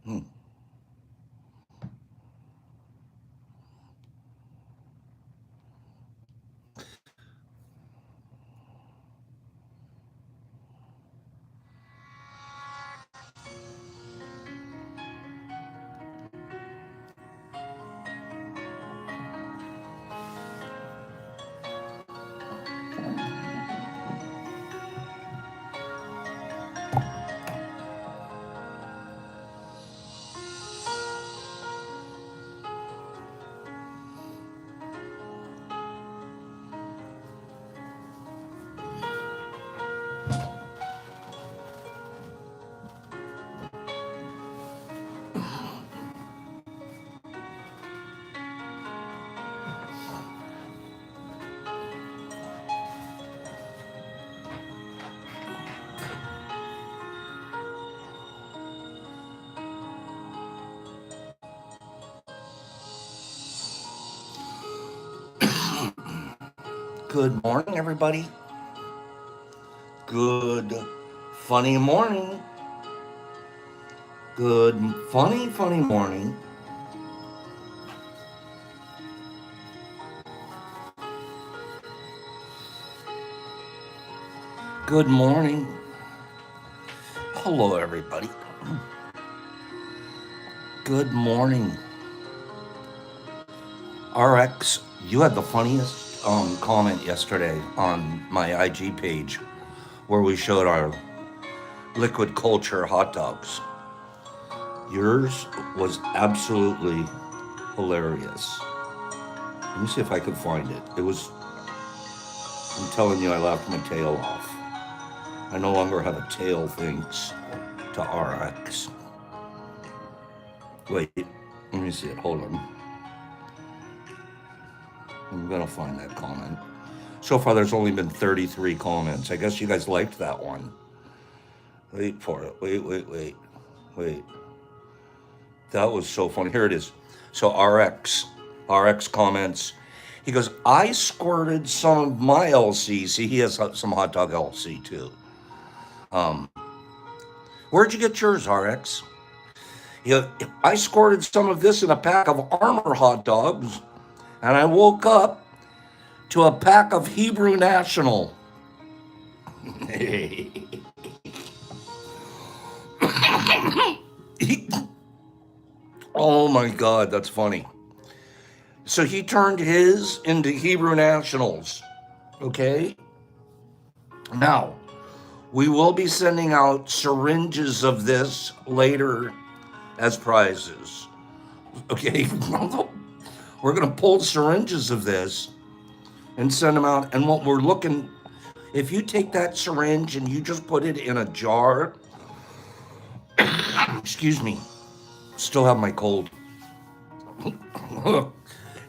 Hmm. Good morning, everybody. Good, funny morning. Good, funny morning. Good morning. Hello, everybody. Good morning. RX, you had the funniest comment yesterday on my IG page where we showed our liquid culture hot dogs. Yours was absolutely hilarious. Let me see if I can find it. I'm telling you, I laughed my tail off. I no longer have a tail thanks to RX. Wait, let me see it. Hold on. I'm gonna find that comment. So far, there's only been 33 comments. I guess you guys liked that one. Wait for it. Wait. That was so funny. Here it is. So RX comments. He goes, I squirted some of my LC. See, he has some hot dog LC too. Um, where'd you get yours, RX? I squirted some of this in a pack of Armor hot dogs, and I woke up to a pack of Hebrew National. He- oh my God, that's funny. So he turned his into Hebrew Nationals. Okay? Now, we will be sending out syringes of this later as prizes. Okay? We're going to pull syringes of this and send them out. And what we're looking, if you take that syringe and you just put it in a jar, excuse me, still have my cold.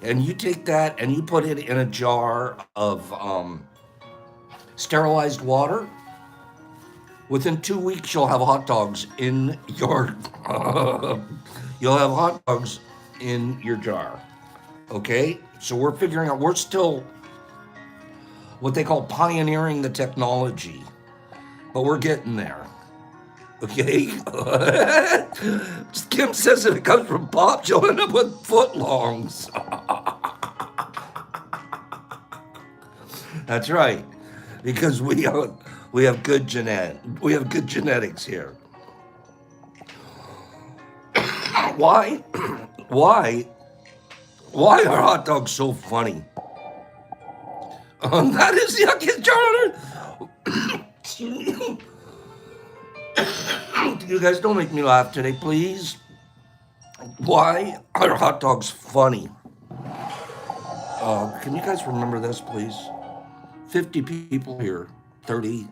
And you take that and you put it in a jar of sterilized water. Within 2 weeks, you'll have hot dogs in your. You'll have hot dogs in your jar. Okay, so we're figuring out. We're still what they call pioneering the technology, but we're getting there. Okay. Kim says if it comes from Pop, you'll end up with footlongs. That's right, because we have good genetics here. Why why why are hot dogs so funny? That is yucky, John. You guys don't make me laugh today, please. Why are hot dogs funny? Can you guys remember this, please? 50 people here, 30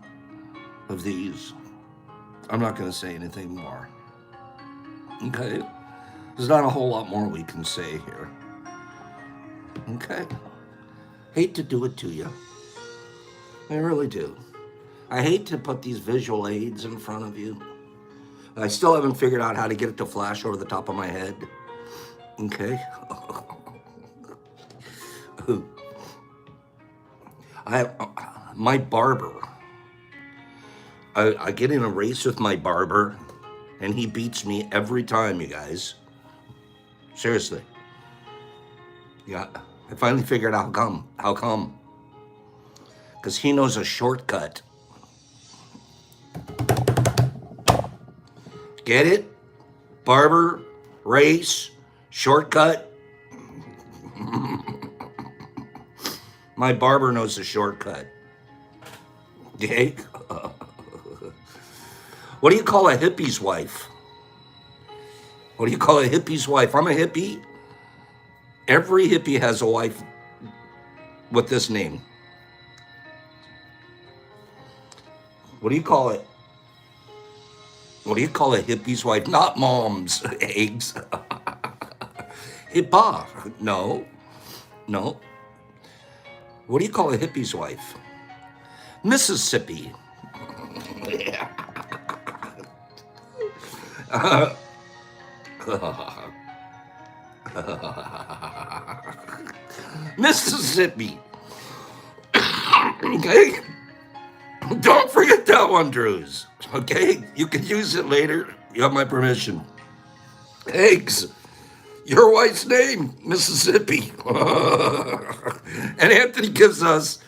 of these. I'm not going to say anything more. Okay? There's not a whole lot more we can say here. Okay? Hate to do it to you. I really do. I hate to put these visual aids in front of you. I still haven't figured out how to get it to flash over the top of my head. Okay? I my barber. I get in a race with my barber, And he beats me every time, you guys. Seriously. Yeah. I finally figured out how come. How come? Because he knows a shortcut. Get it? Barber, race, shortcut. My barber knows the shortcut. Okay? What do you call a hippie's wife? What do you call a hippie's wife? I'm a hippie. Every hippie has a wife with this name. What do you call it? What do you call a hippie's wife? Not mom's eggs. Hippa. No. No. What do you call a hippie's wife? Mississippi. Mississippi. Okay? Don't forget that one, Drews. Okay? You can use it later. You have my permission. Eggs. Your wife's name, Mississippi. And Anthony gives us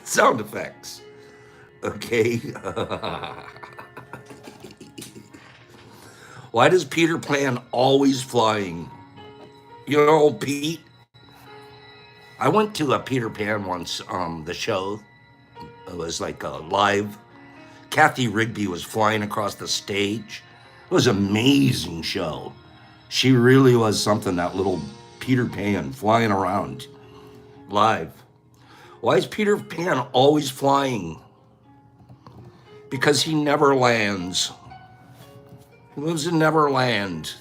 sound effects. Okay? Why does Peter Pan always flying? You know, Pete, I went to a Peter Pan once, the show. It was like a live. Kathy Rigby was flying across the stage. It was an amazing show. She really was something, that little Peter Pan flying around live. Why is Peter Pan always flying? Because he never lands. He lives in Neverland.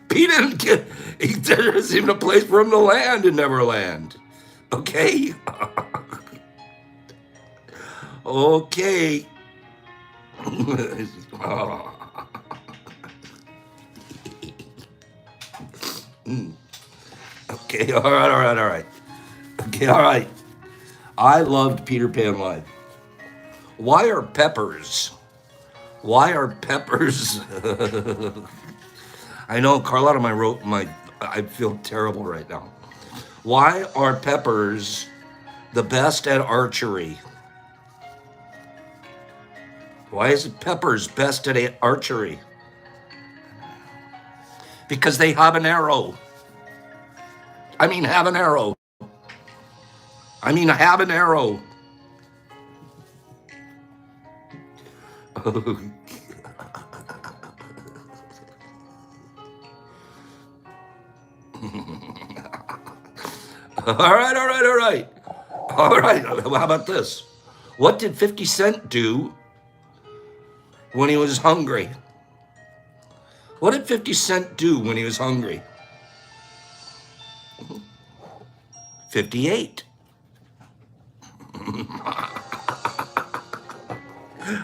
Pete didn't get, there isn't even a place for him to land in Neverland. Okay? Okay. Okay, all right. Okay, all right. I loved Peter Pan Live. Why are peppers? I know Carlotta, I feel terrible right now. Why are peppers the best at archery? Why is peppers best at archery? Because they have an arrow. I mean, have an arrow. All right. How about this? What did 50 Cent do when he was hungry? What did 50 Cent do when he was hungry? 58.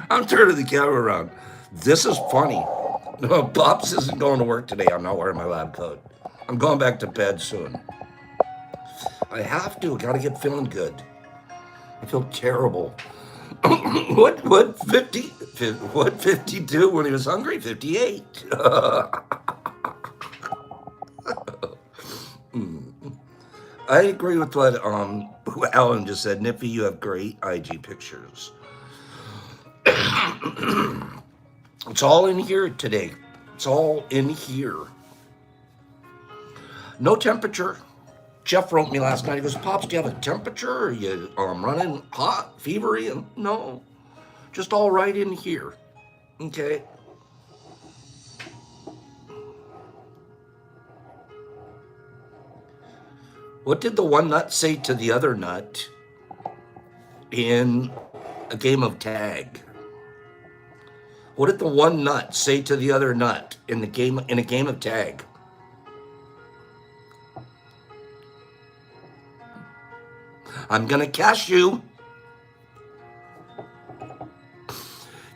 I'm turning the camera around. This is funny. No, Pops isn't going to work today. I'm not wearing my lab coat. I'm going back to bed soon. I have to. Got to get feeling good. I feel terrible. What 52 when he was hungry? 58. I agree with what Alan just said. Nippy, you have great IG pictures. It's all in here today. It's all in here. No temperature. Jeff wrote me last night. He goes, Pops, do you have a temperature? Are you running hot, fevery? And no, just all right in here. Okay. What did the one nut say to the other nut in a game of tag? What did the one nut say to the other nut in a game of tag? I'm gonna cash you.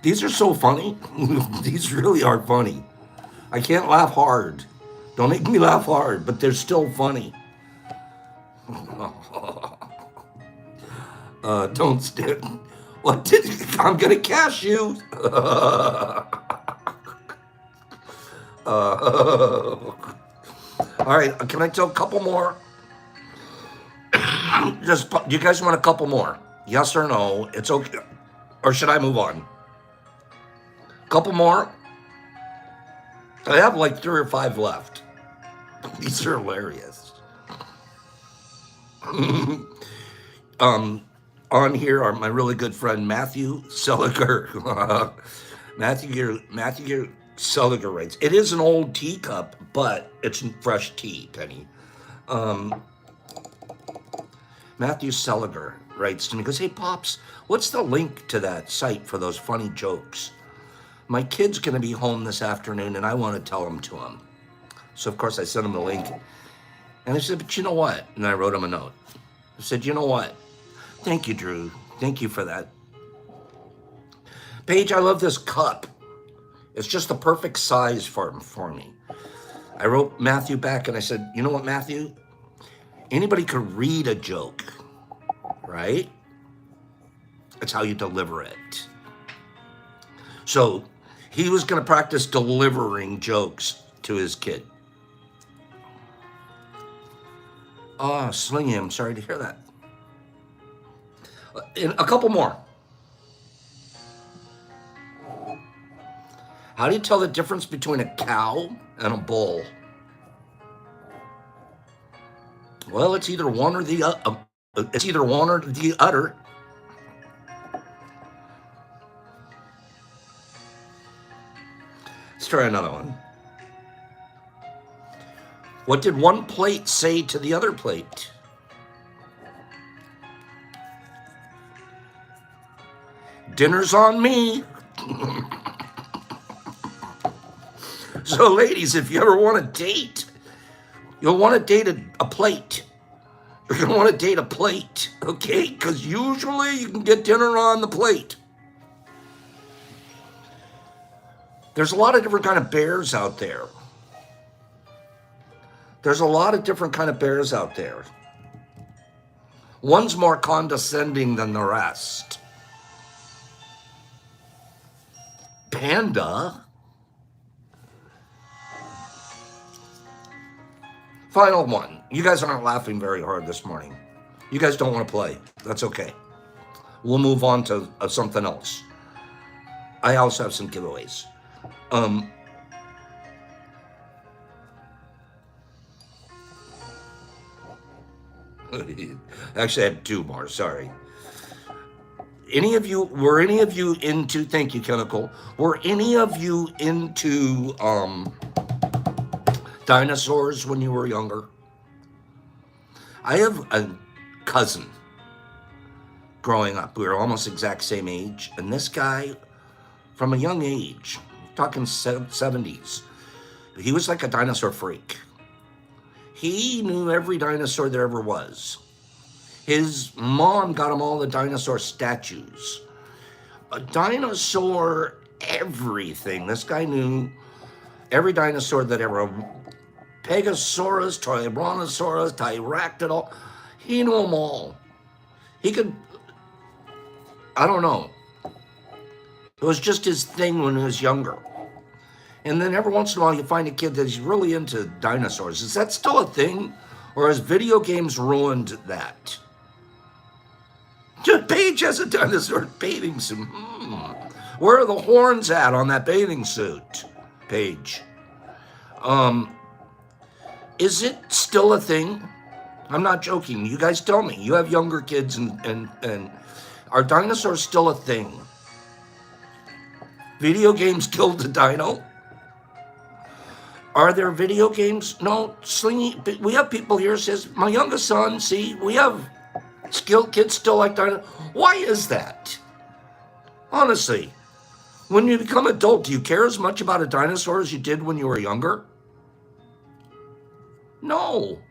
These are so funny. These really are funny. I can't laugh hard. Don't make me laugh hard, but they're still funny. Don't stand. What did I'm gonna cash you? All right, can I tell a couple more? Just, do you guys want a couple more? Yes or no? It's okay. Or should I move on? Couple more? I have like 3 or 5 left. These are hilarious. On here are my really good friend Matthew Seliger. Matthew Seliger writes, it is an old teacup, but it's fresh tea, Penny. Matthew Seliger writes to me, goes, hey, Pops, what's the link to that site for those funny jokes? My kid's going to be home this afternoon, and I want to tell him to him. So, of course, I sent him the link. And I said, but you know what? And I wrote him a note. I said, you know what? Thank you, Drew. Thank you for that. Paige, I love this cup. It's just the perfect size for me. I wrote Matthew back, and I said, you know what, Matthew? Anybody could read a joke, right? It's how you deliver it. So he was going to practice delivering jokes to his kid. Oh, Slingy, I'm sorry to hear that. A couple more. How do you tell the difference between a cow and a bull? Well, it's either one or the other. Let's try another one. What did one plate say to the other plate? Dinner's on me. So, ladies, if you ever want to date, you'll want to date a plate. You're going to want to date a plate, okay? Because usually you can get dinner on the plate. There's a lot of different kind of bears out there. One's more condescending than the rest. Panda. Final one. You guys aren't laughing very hard this morning. You guys don't want to play. That's okay. We'll move on to something else. I also have some giveaways. Actually, I have 2 more. Sorry. Were any of you into, thank you, Chemical, were any of you into dinosaurs when you were younger? I have a cousin growing up. We were almost exact same age. And this guy, from a young age, talking 70s, he was like a dinosaur freak. He knew every dinosaur there ever was. His mom got him all the dinosaur statues. A dinosaur everything. This guy knew every dinosaur that ever, Pegasaurus, Tyrannosaurus, Pterodactyl, he knew them all. He could, I don't know. It was just his thing when he was younger. And then every once in a while you find a kid that's really into dinosaurs. Is that still a thing? Or has video games ruined that? Paige has a dinosaur bathing suit. Where are the horns at on that bathing suit, Paige? Is it still a thing? I'm not joking. You guys tell me. You have younger kids, and are dinosaurs still a thing? Video games killed the dino? Are there video games? No, Slingy, we have people here says, my youngest son, see, we have skilled kids still like dinosaurs. Why is that? Honestly, when you become adult, do you care as much about a dinosaur as you did when you were younger? No.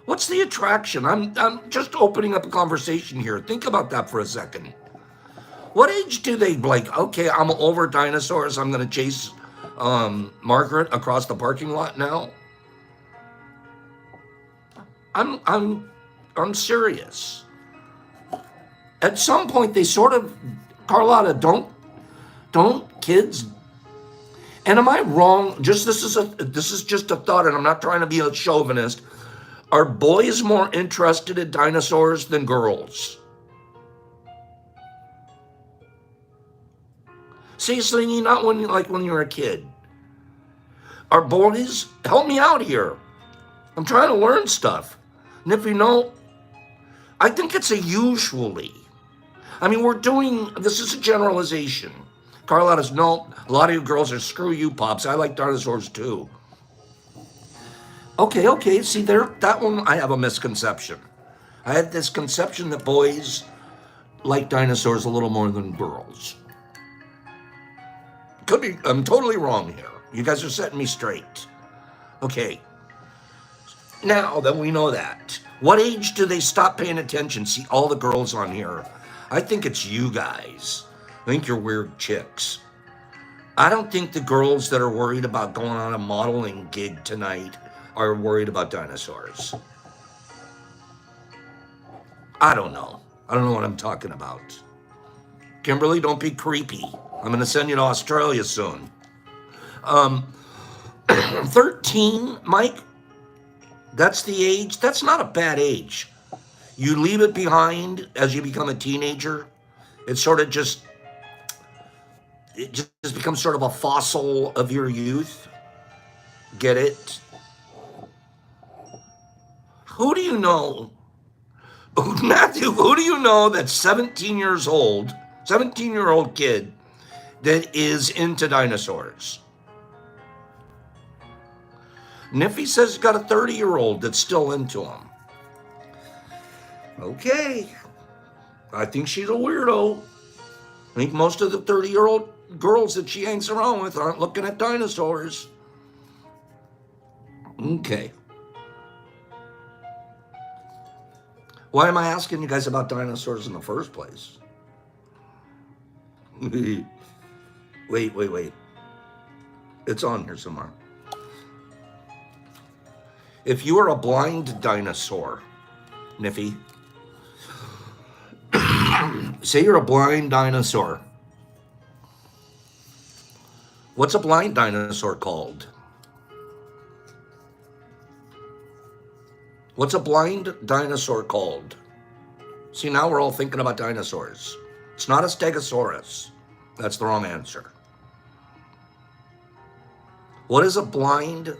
What's the attraction? I'm just opening up a conversation here. Think about that for a second. What age do they like, okay, I'm over dinosaurs, I'm going to chase Margaret across the parking lot now? I'm serious. At some point, they sort of, Carlotta, don't kids, and am I wrong? This is just a thought, and I'm not trying to be a chauvinist. Are boys more interested in dinosaurs than girls? Seriously, not when you're a kid. Are boys, help me out here. I'm trying to learn stuff. And if you know, I think it's a usually. I mean, this is a generalization. Carlotta's, no, a lot of you girls are, screw you, Pops. I like dinosaurs too. Okay. See, that one, I have a misconception. I had this conception that boys like dinosaurs a little more than girls. Could be, I'm totally wrong here. You guys are setting me straight. Okay. Now that we know that, what age do they stop paying attention? See, all the girls on here, I think it's you guys. I think you're weird chicks. I don't think the girls that are worried about going on a modeling gig tonight are worried about dinosaurs. I don't know. I don't know what I'm talking about. Kimberly, don't be creepy. I'm going to send you to Australia soon. 13, Mike, that's the age. That's not a bad age. You leave it behind as you become a teenager. It just becomes sort of a fossil of your youth. Get it? Who do you know? Matthew, who do you know that's 17-year-old kid that is into dinosaurs? Niffy says he's got a 30-year-old that's still into them. Okay. I think she's a weirdo. I think most of the 30-year-old girls that she hangs around with aren't looking at dinosaurs. Okay. Why am I asking you guys about dinosaurs in the first place? Wait. It's on here somewhere. If you were a blind dinosaur, Niffy, say you're a blind dinosaur. What's a blind dinosaur called? What's a blind dinosaur called? See, now we're all thinking about dinosaurs. It's not a Stegosaurus. That's the wrong answer. What is a blind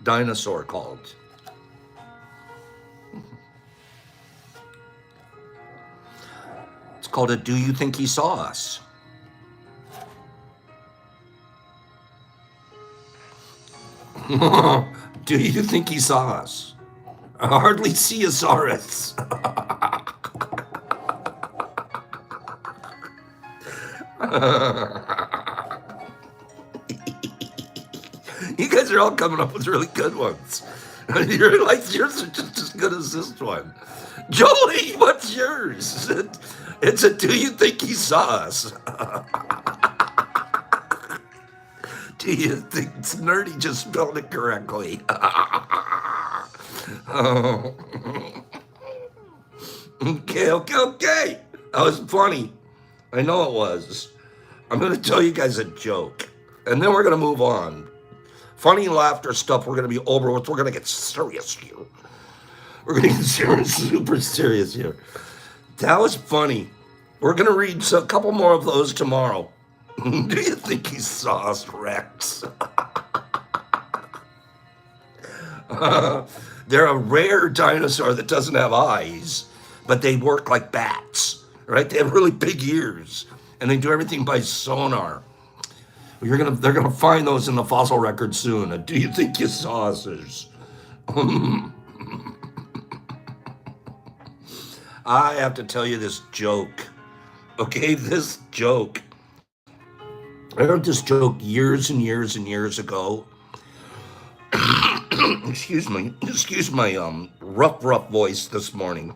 dinosaur called? It's called a Do You Think He Saw Us? Do you think he saw us? I hardly see a Saurus. You guys are all coming up with really good ones. Yours are just as good as this one. Jolie, what's yours? It's a Do You Think He Saw Us? Do you think Nerdy just spelled it correctly? Oh. Okay. That was funny. I know it was. I'm going to tell you guys a joke, and then we're going to move on. Funny laughter stuff, we're going to be over with. We're going to get serious here. We're going to get super serious here. That was funny. We're going to read a couple more of those tomorrow. Do you think he saw us, Rex? They're a rare dinosaur that doesn't have eyes, but they work like bats, right? They have really big ears, and they do everything by sonar. They're gonna find those in the fossil record soon. Do you think you saw us? I have to tell you this joke. Okay, this joke. I heard this joke years and years and years ago. Excuse my rough voice this morning.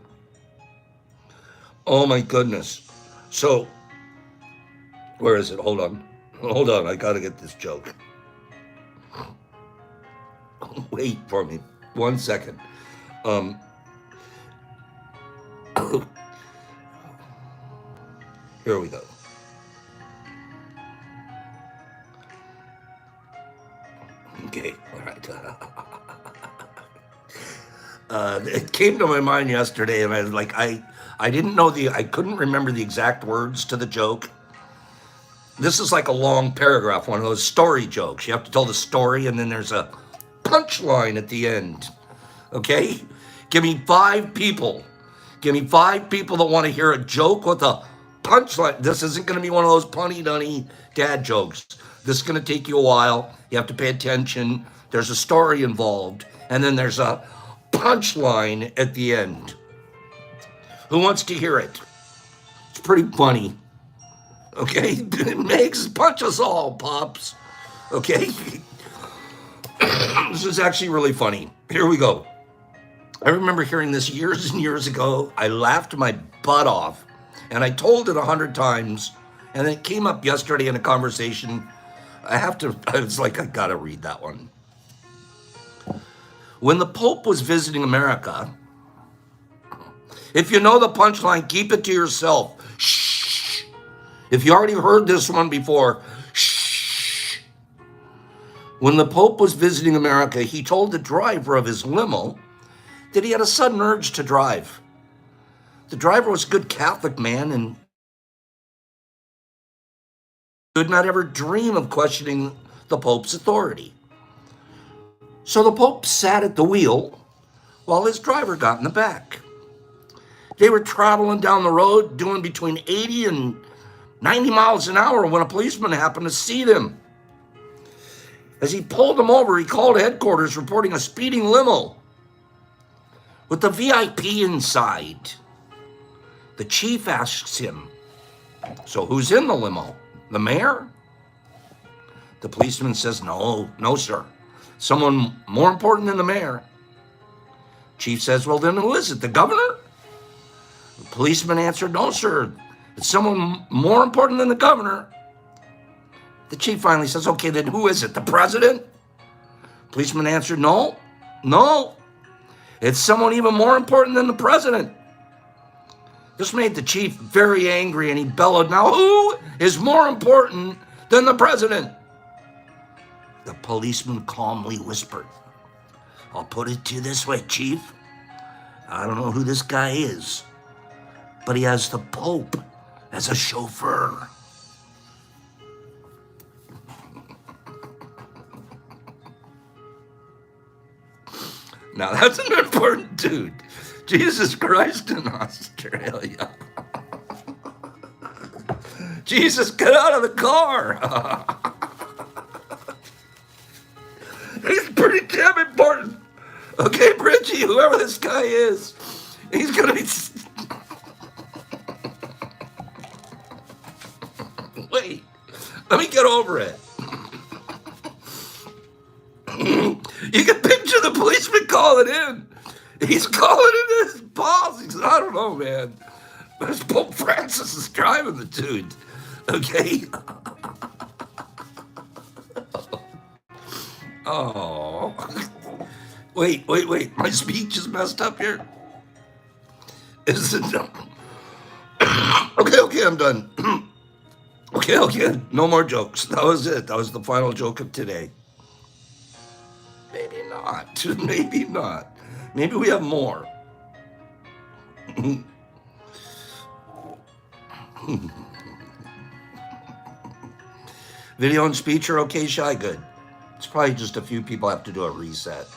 Oh my goodness. So, where is it? Hold on. I gotta get this joke. Wait for me 1 second. Here we go. Okay, all right. It came to my mind yesterday, and I was like, I didn't know I couldn't remember the exact words to the joke. This is like a long paragraph, one of those story jokes. You have to tell the story, and then there's a punchline at the end. Okay? Give me 5 people. Give me 5 people that want to hear a joke with a punchline. This isn't going to be one of those punny-dunny dad jokes. This is going to take you a while. You have to pay attention. There's a story involved, and then there's a punchline at the end. Who wants to hear it? It's pretty funny. Okay? Megs, punch us all, Pops. Okay? This is actually really funny. Here we go. I remember hearing this years and years ago. I laughed my butt off, and I told it 100 times, and it came up yesterday in a conversation. I was like, I gotta read that one. When the Pope was visiting America, if you know the punchline, keep it to yourself. Shh. If you already heard this one before, shh. When the Pope was visiting America, he told the driver of his limo that he had a sudden urge to drive. The driver was a good Catholic man and could not ever dream of questioning the Pope's authority. So the Pope sat at the wheel while his driver got in the back. They were traveling down the road doing between 80 and 90 miles an hour when a policeman happened to see them. As he pulled them over, he called headquarters reporting a speeding limo with the VIP inside. The chief asks him, "So who's in the limo? The mayor?" The policeman says, No, sir. Someone more important than the mayor. Chief says, "Well, then who is it? The governor?" The policeman answered, "No, sir. It's someone more important than the governor." The chief finally says, "Okay, then who is it? The president?" Policeman answered, No. It's someone even more important than the president." This made the chief very angry, and he bellowed, "Now who is more important than the president?" The policeman calmly whispered, "I'll put it to you this way, Chief. I don't know who this guy is, but he has the Pope as a chauffeur." Now that's an important dude. Jesus Christ in Australia. Jesus, get out of the car. He's pretty damn important. Okay, Bridgie, whoever this guy is, he's gonna be... Wait, let me get over it. You can picture the policeman calling in. He's calling in his boss. He says, "I don't know, man. But Pope Francis is driving the dude." Okay? Oh. Wait. My speech is messed up here. Is it? Okay, I'm done. Okay. No more jokes. That was it. That was the final joke of today. Maybe not. Maybe not. Maybe we have more. Video and speech are okay, Shy? Good. It's probably just a few people have to do a reset.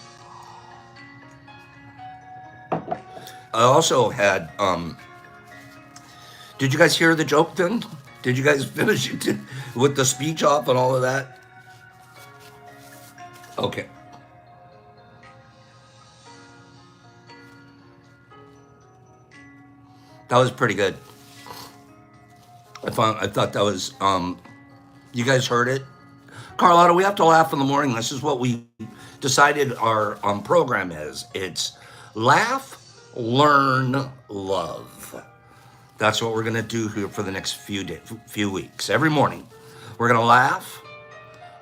I also had, did you guys hear the joke then? Did you guys finish it with the speech off and all of that? Okay. That was pretty good. I thought that was, you guys heard it? Carlotta, we have to laugh in the morning. This is what we decided our program is. It's laugh, learn, love. That's what we're going to do here for the next few weeks. Every morning, we're going to laugh,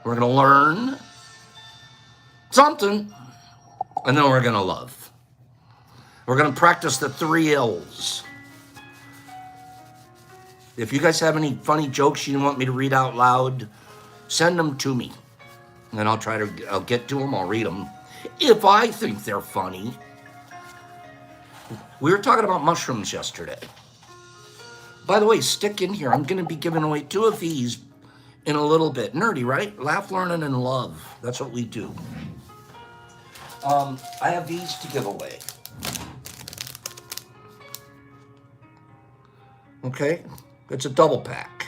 we're going to learn something, and then we're going to love. We're going to practice the 3 L's. If you guys have any funny jokes you want me to read out loud, send them to me. And I'll get to them, I'll read them. If I think they're funny. We were talking about mushrooms yesterday. By the way, stick in here. I'm going to be giving away 2 of these in a little bit. Nerdy, right? Laugh, learning, and love. That's what we do. I have these to give away. Okay? It's a double pack.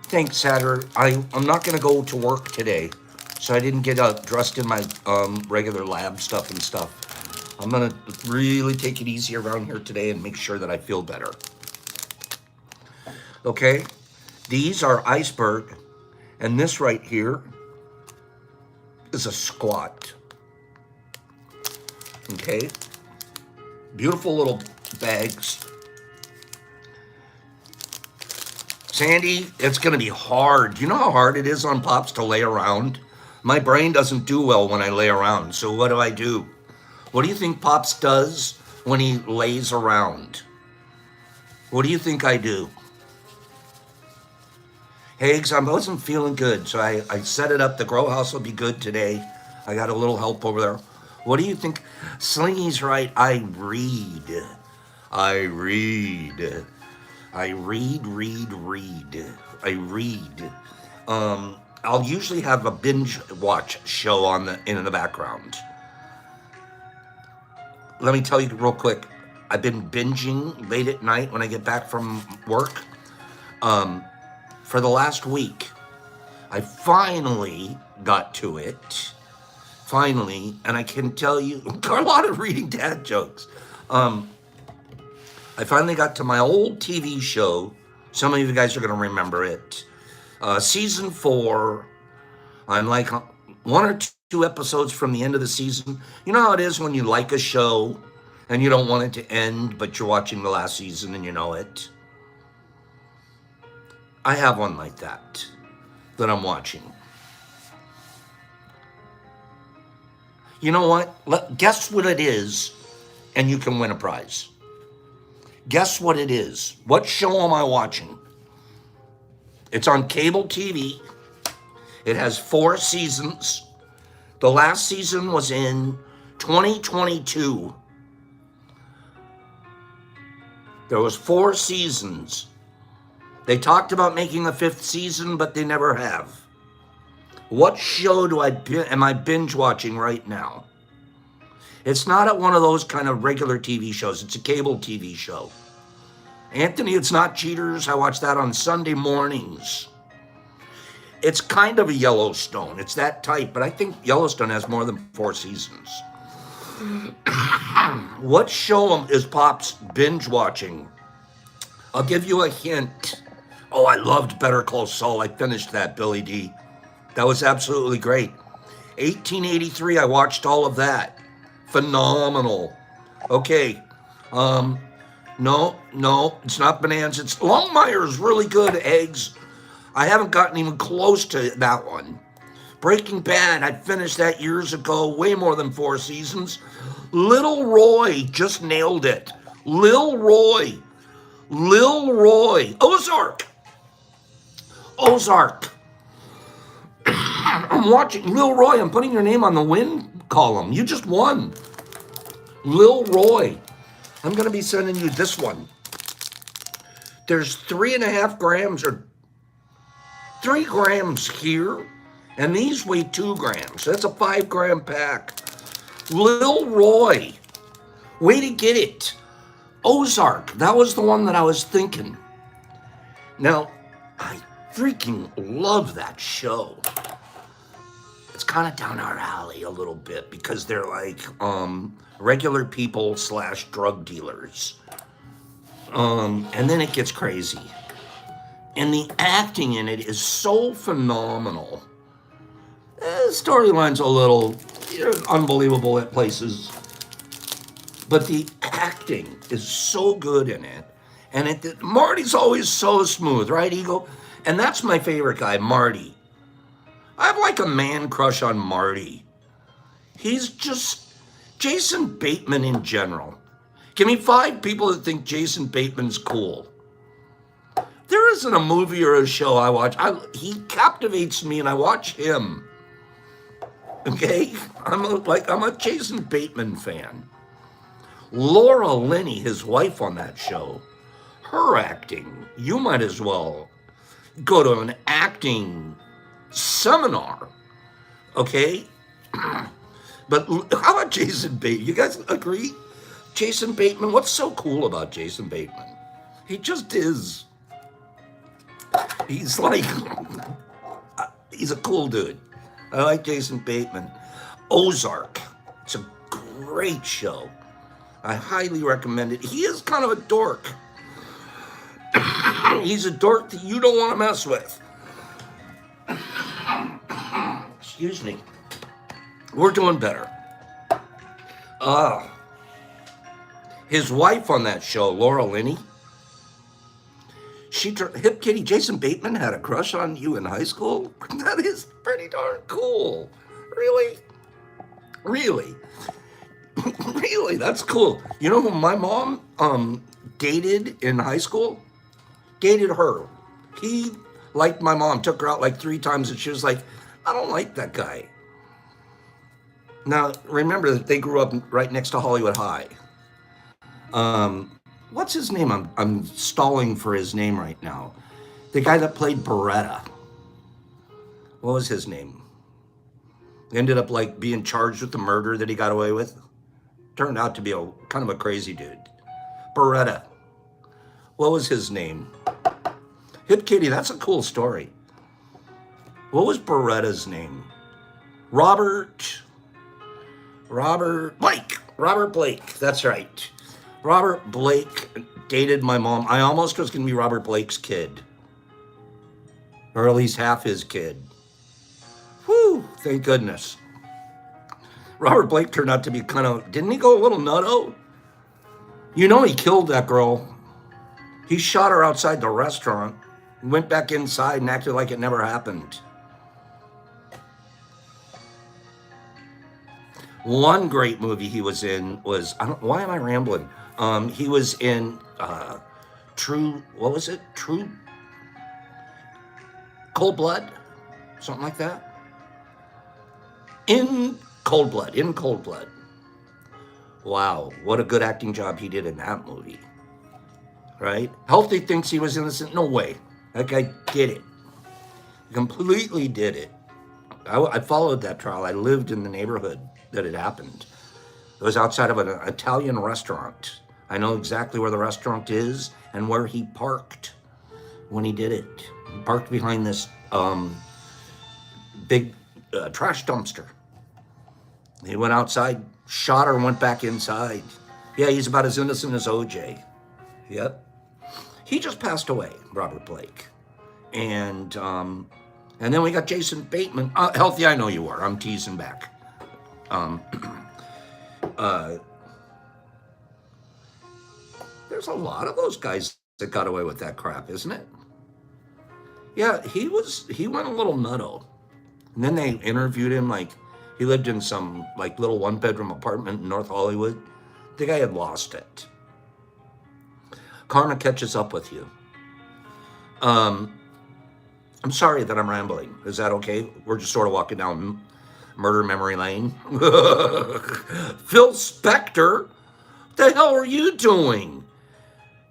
Thanks, Satter. I'm not going to go to work today, so I didn't get dressed in my regular lab stuff and stuff. I'm going to really take it easy around here today and make sure that I feel better. Okay? These are iceberg, and this right here is a squat. Okay? Beautiful little bags. Sandy, it's going to be hard. You know how hard it is on Pops to lay around? My brain doesn't do well when I lay around, so what do? What do you think Pops does when he lays around? What do you think I do? Hags, I wasn't feeling good, so I set it up. The grow house will be good today. I got a little help over there. What do you think? Slingy's right. I read. I read. I'll usually have a binge watch show in the background. Let me tell you real quick. I've been binging late at night when I get back from work. For the last week, I finally got to it. Finally, and I can tell you, Carlotta reading dad jokes. I finally got to my old TV show. Some of you guys are going to remember it. Season 4. I'm like 1 or 2 episodes from the end of the season. You know how it is when you like a show and you don't want it to end, but you're watching the last season and you know it? I have one like that I'm watching. You know what? Guess what it is, and you can win a prize. Guess what it is. What show am I watching? It's on cable TV. It has 4 seasons. The last season was in 2022. There was 4 seasons. They talked about making a 5th season, but they never have. What show am I binge watching right now? It's not at one of those kind of regular TV shows. It's a cable TV show. Anthony, it's not Cheaters. I watch that on Sunday mornings. It's kind of a Yellowstone. It's that type, but I think Yellowstone has more than 4 seasons. What show is Pops binge watching? I'll give you a hint. Oh, I loved Better Call Saul. I finished that, Billy D. That was absolutely great. 1883, I watched all of that. Phenomenal. Okay. No, it's not Bonanza. It's Longmire's really good, Eggs. I haven't gotten even close to that one. Breaking Bad, I finished that years ago, way more than 4 seasons. Little Roy just nailed it. Lil Roy. Ozark. I'm watching Lil Roy. I'm putting your name on the win column. You just won. Lil Roy. I'm going to be sending you this one. There's 3.5 grams or 3 grams here, and these weigh 2 grams. That's a 5-gram pack. Lil Roy. Way to get it. Ozark. That was the one that I was thinking. Now, I freaking love that show. It's kind of down our alley a little bit because they're like regular people / drug dealers. And then it gets crazy. And the acting in it is so phenomenal. The storyline's a little unbelievable at places. But the acting is so good in it. And Marty's always so smooth, right, Eagle? And that's my favorite guy, Marty. I have like a man crush on Marty. He's just Jason Bateman in general. Give me 5 people that think Jason Bateman's cool. isn't a movie or a show I watch. He captivates me, and I watch him. Okay, I'm a Jason Bateman fan. Laura Linney, his wife on that show, her acting. You might as well go to an acting seminar. Okay, but how about Jason Bateman? You guys agree? Jason Bateman. What's so cool about Jason Bateman? He just is. He's like, he's a cool dude. I like Jason Bateman. Ozark. It's a great show. I highly recommend it. He is kind of a dork. He's a dork that you don't want to mess with. Excuse me. We're doing better. His wife on that show, Laura Linney, Hip Kitty, Jason Bateman had a crush on you in high school? That is pretty darn cool. Really? Really? Really? That's cool. You know who my mom dated in high school? Dated her. He liked my mom, took her out like 3 times, and she was like, I don't like that guy. Now, remember that they grew up right next to Hollywood High. What's his name? I'm stalling for his name right now. The guy that played Beretta. What was his name? Ended up like being charged with the murder that he got away with. Turned out to be a kind of a crazy dude. Beretta. What was his name? Hip Kitty, that's a cool story. What was Beretta's name? Robert Blake. Robert Blake, that's right. Robert Blake dated my mom. I almost was going to be Robert Blake's kid. Or at least half his kid. Whew, thank goodness. Robert Blake turned out to be didn't he go a little nutto? You know he killed that girl. He shot her outside the restaurant, went back inside and acted like it never happened. One great movie he was in was, why am I rambling? He was in True Cold Blood? Something like that? In Cold Blood. Wow, what a good acting job he did in that movie. Right? Healthy thinks he was innocent. No way. That guy did it. He completely did it. I followed that trial. I lived in the neighborhood that it happened. It was outside of an Italian restaurant. I know exactly where the restaurant is and where he parked when he did it. He parked behind this big trash dumpster. He went outside, shot her, and went back inside. Yeah, he's about as innocent as OJ. Yep. He just passed away, Robert Blake. And then we got Jason Bateman. Healthy, I know you are. I'm teasing back. There's a lot of those guys that got away with that crap, isn't it? Yeah, he went a little nutto. And then they interviewed him like he lived in some like little 1-bedroom apartment in North Hollywood. The guy had lost it. Karma catches up with you. I'm sorry that I'm rambling. Is that okay? We're just sort of walking down murder memory lane. Phil Spector, what the hell are you doing?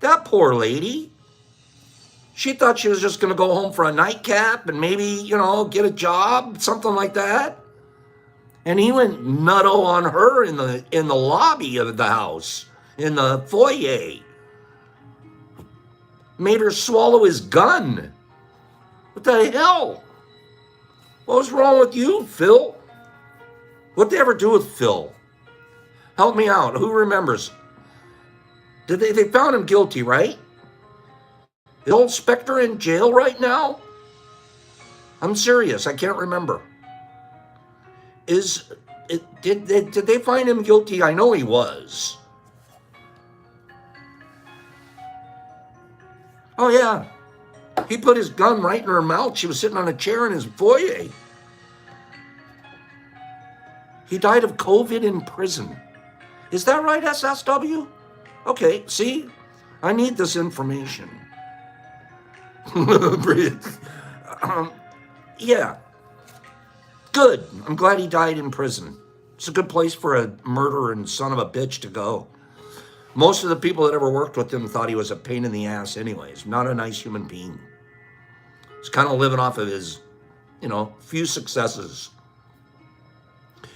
That poor lady. She thought she was just going to go home for a nightcap and maybe, get a job, something like that. And he went nutto on her in the lobby of the house, in the foyer. Made her swallow his gun. What the hell? What was wrong with you, Phil? What'd they ever do with Phil? Help me out. Who remembers? They found him guilty, right? Is old Spector in jail right now? I'm serious. I can't remember. Did they find him guilty? I know he was. Oh, yeah. He put his gun right in her mouth. She was sitting on a chair in his foyer. He died of COVID in prison. Is that right, SSW? Okay, see? I need this information. Yeah, good. I'm glad he died in prison. It's a good place for a murderer and son of a bitch to go. Most of the people that ever worked with him thought he was a pain in the ass anyways. Not a nice human being. He's kind of living off of his, few successes.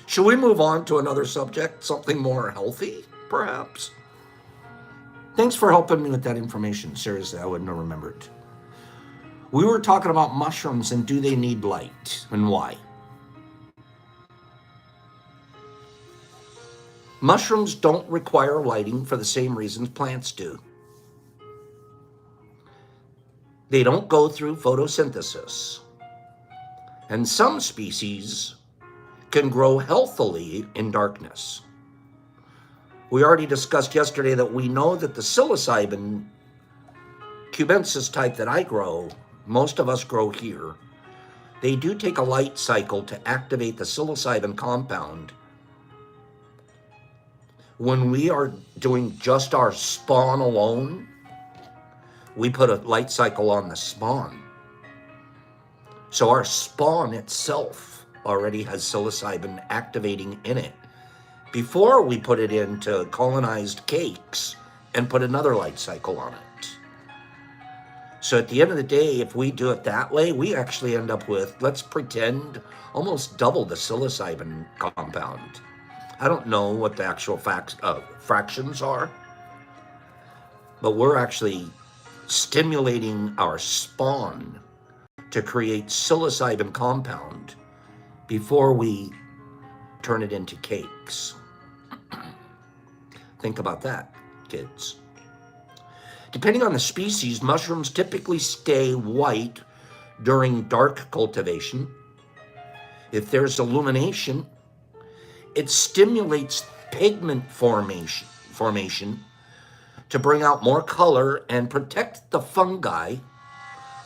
Should we move on to another subject? Something more healthy, perhaps? Thanks for helping me with that information. Seriously, I wouldn't have remembered. We were talking about mushrooms and do they need light and why? Mushrooms don't require lighting for the same reasons plants do. They don't go through photosynthesis. And some species can grow healthily in darkness. We already discussed yesterday that we know that the psilocybin cubensis type that I grow, most of us grow here, they do take a light cycle to activate the psilocybin compound. When we are doing just our spawn alone, we put a light cycle on the spawn. So our spawn itself already has psilocybin activating in it before we put it into colonized cakes and put another light cycle on it. So at the end of the day, if we do it that way, we actually end up with, let's pretend, almost double the psilocybin compound. I don't know what the actual fractions are, but we're actually stimulating our spawn to create psilocybin compound before we turn it into cakes. Think about that, kids. Depending on the species, mushrooms typically stay white during dark cultivation. If there's illumination, it stimulates pigment formation to bring out more color and protect the fungi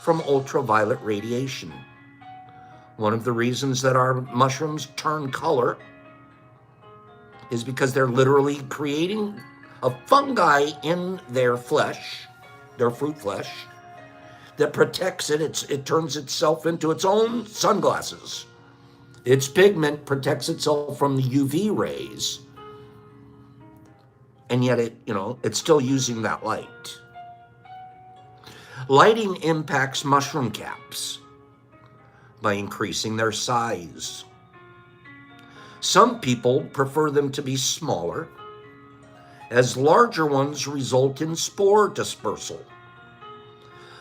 from ultraviolet radiation. One of the reasons that our mushrooms turn color is because they're literally creating a fungi in their flesh, their fruit flesh, that protects it. It turns itself into its own sunglasses. Its pigment protects itself from the UV rays, and yet it's still using that light. Lighting impacts mushroom caps by increasing their size. Some people prefer them to be smaller, as larger ones result in spore dispersal,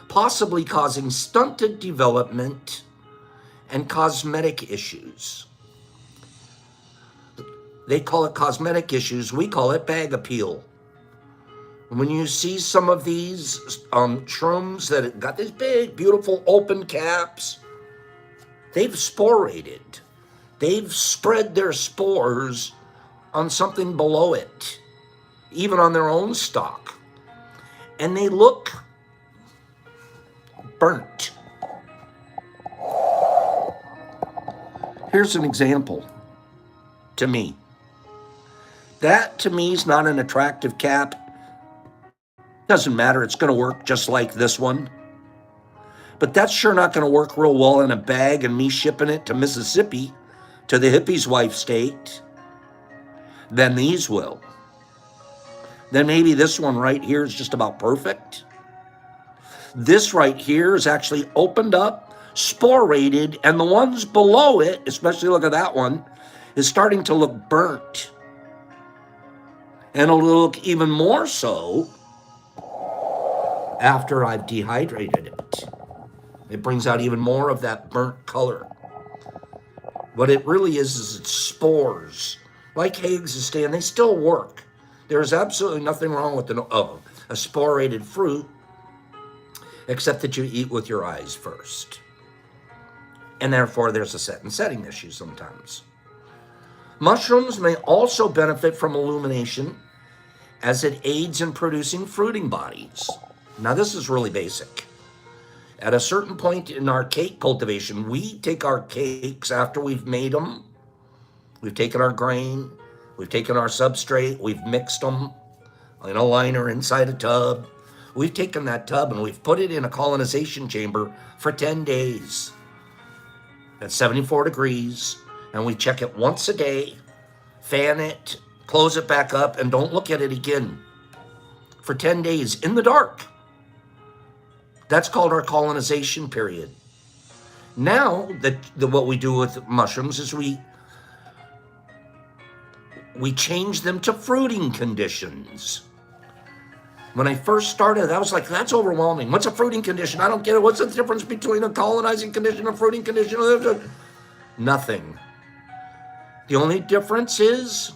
possibly causing stunted development and cosmetic issues. They call it cosmetic issues. We call it bag appeal. When you see some of these shrooms that have got these big, beautiful open caps, they've sporated. They've spread their spores on something below it, even on their own stalk. And they look burnt. Here's an example to me. That to me is not an attractive cap. Doesn't matter, it's going to work just like this one. But that's sure not going to work real well in a bag and me shipping it to Mississippi, to the hippie's wife state. Then these will. Then maybe this one right here is just about perfect. This right here is actually opened up, sporated, and the ones below it, especially look at that one, is starting to look burnt. And it'll look even more so after I've dehydrated it. It brings out even more of that burnt color. What it really is it's spores. Like Higgs is saying, they still work. There's absolutely nothing wrong with a sporated fruit, except that you eat with your eyes first. And therefore, there's a set and setting issue sometimes. Mushrooms may also benefit from illumination as it aids in producing fruiting bodies. Now, this is really basic. At a certain point in our cake cultivation, we take our cakes after we've made them. We've taken our grain, we've taken our substrate, we've mixed them in a liner inside a tub. We've taken that tub and we've put it in a colonization chamber for 10 days at 74 degrees, and we check it once a day, fan it, close it back up, and don't look at it again for 10 days in the dark. That's called our colonization period. Now, what we do with mushrooms is we change them to fruiting conditions. When I first started, I was like, that's overwhelming. What's a fruiting condition? I don't get it. What's the difference between a colonizing condition and a fruiting condition? Nothing. The only difference is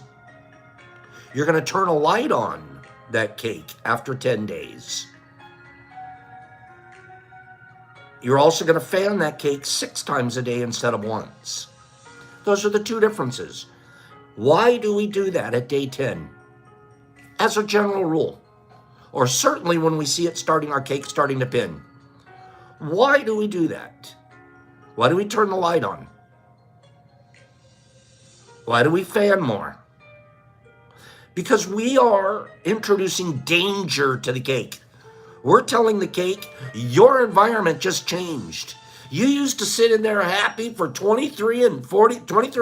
you're going to turn a light on that cake after 10 days. You're also going to fan that cake 6 times a day instead of once. Those are the two differences. Why do we do that at day 10? As a general rule, or certainly when we see it starting, our cake starting to pin. Why do we do that? Why do we turn the light on? Why do we fan more? Because we are introducing danger to the cake. We're telling the cake, your environment just changed. You used to sit in there happy for 23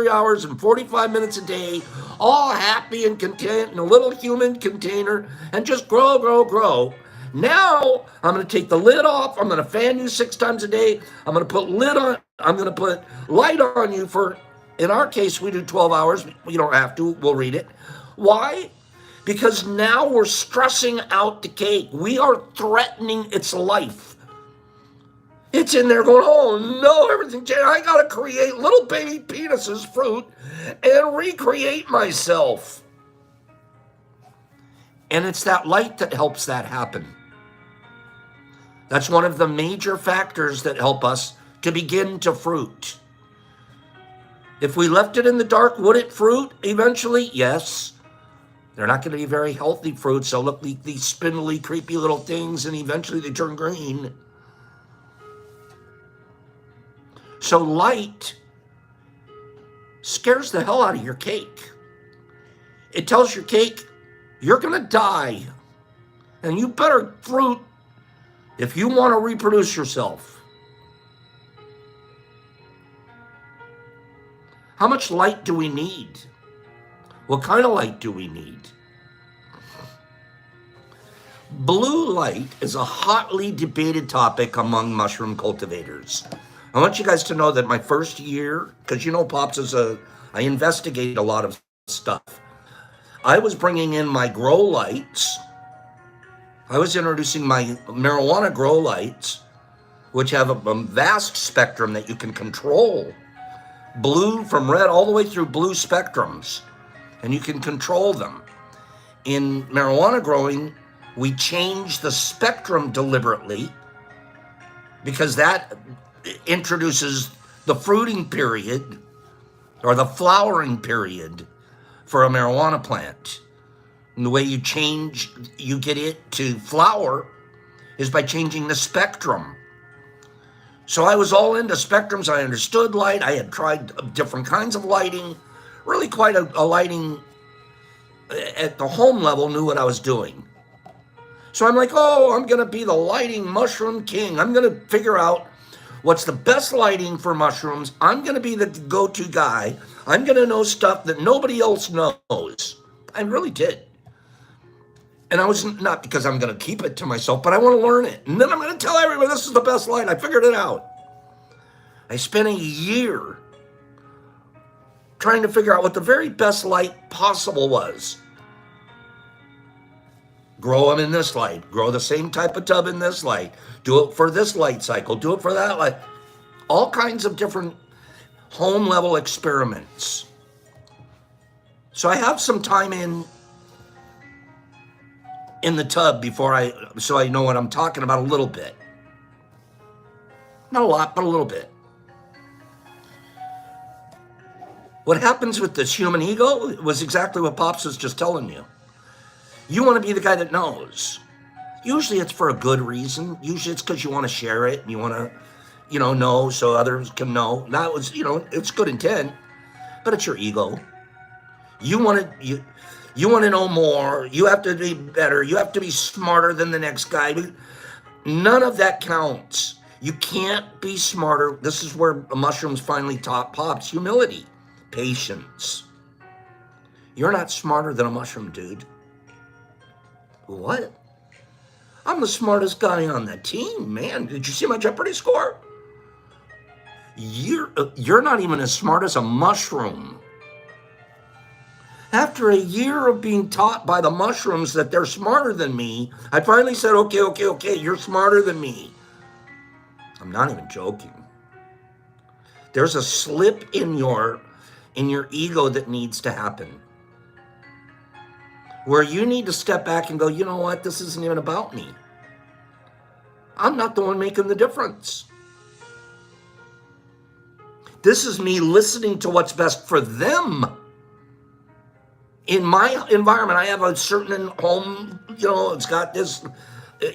hours and 45 minutes a day, all happy and content in a little human container and just grow, grow, grow. Now I'm going to take the lid off. I'm going to fan you 6 times a day. I'm going to put lid on. I'm going to put light on you for, in our case, we do 12 hours. You don't have to. We'll read it. Why? Because now we're stressing out the cake. We are threatening its life. It's in there going, oh no, everything changed. I got to create little baby penises, fruit, and recreate myself. And it's that light that helps that happen. That's one of the major factors that help us to begin to fruit. If we left it in the dark, would it fruit eventually? Yes. They're not going to be very healthy fruits. They'll look like these spindly, creepy little things, and eventually they turn green. So light scares the hell out of your cake. It tells your cake, you're going to die, and you better fruit if you want to reproduce yourself. How much light do we need? What kind of light do we need? Blue light is a hotly debated topic among mushroom cultivators. I want you guys to know that my first year, because you know Pops I investigate a lot of stuff. I was bringing in my grow lights. I was introducing my marijuana grow lights, which have a vast spectrum that you can control. Blue from red all the way through blue spectrums, and you can control them. In marijuana growing, we change the spectrum deliberately because that introduces the fruiting period or the flowering period for a marijuana plant. And the way you get it to flower is by changing the spectrum. So I was all into spectrums. I understood light. I had tried different kinds of lighting. Really quite a lighting at the home level, knew what I was doing. So I'm like, oh, I'm going to be the lighting mushroom king. I'm going to figure out what's the best lighting for mushrooms. I'm going to be the go-to guy. I'm going to know stuff that nobody else knows. I really did. And I was not because I'm going to keep it to myself, but I want to learn it. And then I'm going to tell everybody this is the best light. I figured it out. I spent a year trying to figure out what the very best light possible was. Grow them in this light. Grow the same type of tub in this light. Do it for this light cycle. Do it for that light. All kinds of different home level experiments. So I have some time in the tub so I know what I'm talking about a little bit. Not a lot, but a little bit. What happens with this human ego was exactly what Pops was just telling you. You want to be the guy that knows. Usually it's for a good reason. Usually it's because you want to share it and you want to, know so others can know. That was, it's good intent, but it's your ego. You You want to know more. You have to be better. You have to be smarter than the next guy. None of that counts. You can't be smarter. This is where mushrooms finally taught Pops humility, patience. You're not smarter than a mushroom, dude. What? I'm the smartest guy on the team, man. Did you see my Jeopardy score? You're not even as smart as a mushroom. After a year of being taught by the mushrooms that they're smarter than me, I finally said, okay, you're smarter than me. I'm not even joking. There's a slip in your ego that needs to happen, where you need to step back and go, you know what? This isn't even about me. I'm not the one making the difference. This is me listening to what's best for them. In my environment, I have a certain home, it's got this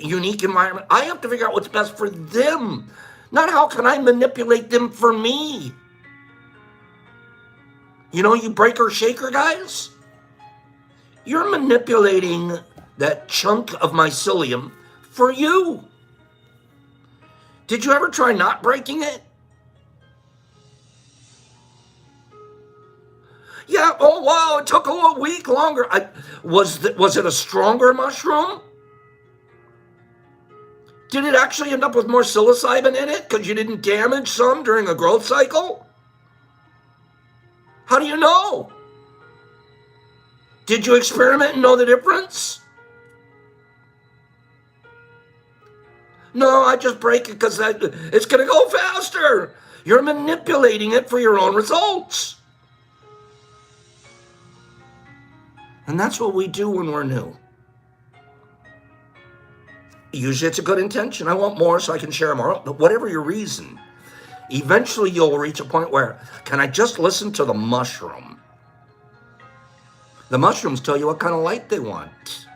unique environment. I have to figure out what's best for them, not how can I manipulate them for me. You breaker shaker guys, you're manipulating that chunk of mycelium for you. Did you ever try not breaking it? Yeah, oh wow, it took a week longer. Was it a stronger mushroom? Did it actually end up with more psilocybin in it because you didn't damage some during a growth cycle? How do you know? Did you experiment and know the difference? No, I just break it because it's going to go faster. You're manipulating it for your own results. And that's what we do when we're new. Usually it's a good intention. I want more so I can share more. But whatever your reason, eventually you'll reach a point where, can I just listen to the mushroom? The mushrooms tell you what kind of light they want.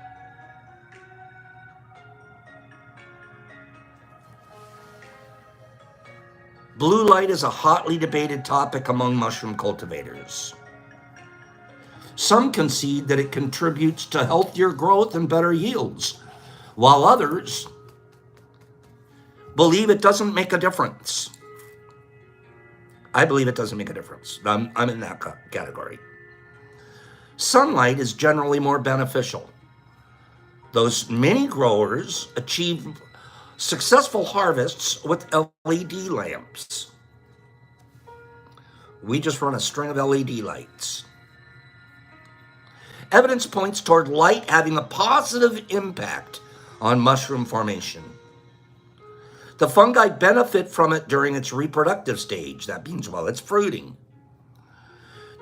Blue light is a hotly debated topic among mushroom cultivators. Some concede that it contributes to healthier growth and better yields, while others believe it doesn't make a difference. I believe it doesn't make a difference. I'm in that category. Sunlight is generally more beneficial. Those many growers achieve successful harvests with LED lamps. We just run a string of LED lights. Evidence points toward light having a positive impact on mushroom formation. The fungi benefit from it during its reproductive stage. That means while it's fruiting.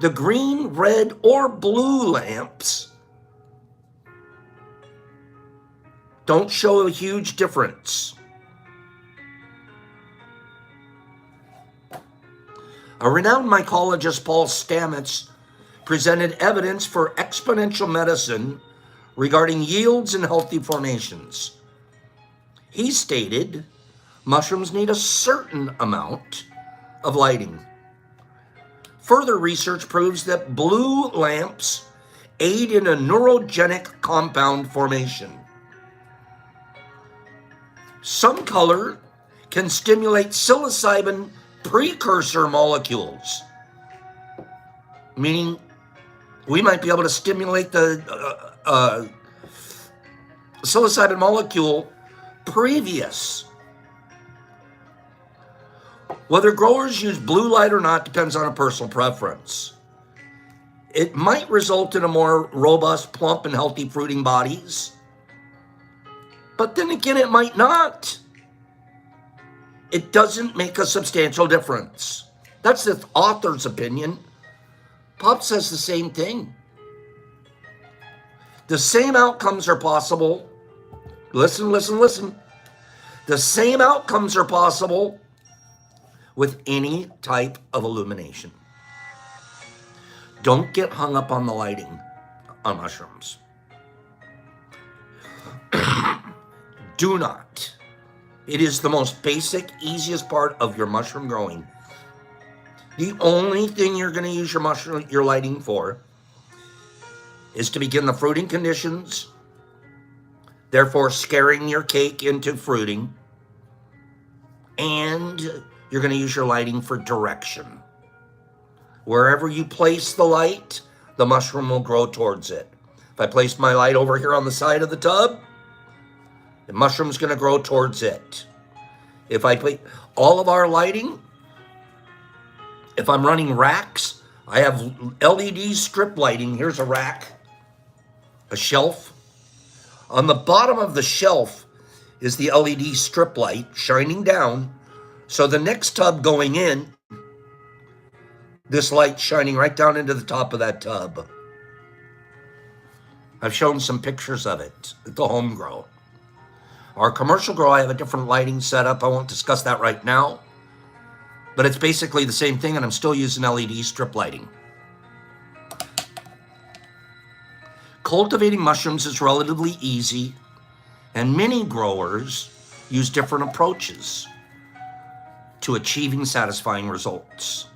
The green, red, or blue lamps don't show a huge difference. A renowned mycologist, Paul Stamets, presented evidence for exponential medicine regarding yields and healthy formations. He stated mushrooms need a certain amount of lighting. Further research proves that blue lamps aid in a neurogenic compound formation. Some color can stimulate psilocybin precursor molecules, meaning we might be able to stimulate the psilocybin molecule previous. Whether growers use blue light or not depends on a personal preference. It might result in a more robust, plump, and healthy fruiting bodies. But then again, it might not. It doesn't make a substantial difference. That's the author's opinion. Pop says the same thing. The same outcomes are possible. Listen. The same outcomes are possible with any type of illumination. Don't get hung up on the lighting on mushrooms. Do not. It is the most basic, easiest part of your mushroom growing. The only thing you're going to use your lighting for is to begin the fruiting conditions, therefore scaring your cake into fruiting, and you're going to use your lighting for direction. Wherever you place the light, the mushroom will grow towards it. If I place my light over here on the side of the tub, the mushroom's going to grow towards it. If I place all of our lighting, if I'm running racks, I have LED strip lighting. Here's a rack, a shelf. On the bottom of the shelf is the LED strip light shining down. So the next tub going in, this light shining right down into the top of that tub. I've shown some pictures of it at the home grow. Our commercial grow, I have a different lighting setup. I won't discuss that right now, but it's basically the same thing, and I'm still using LED strip lighting. Cultivating mushrooms is relatively easy, and many growers use different approaches to achieving satisfying results.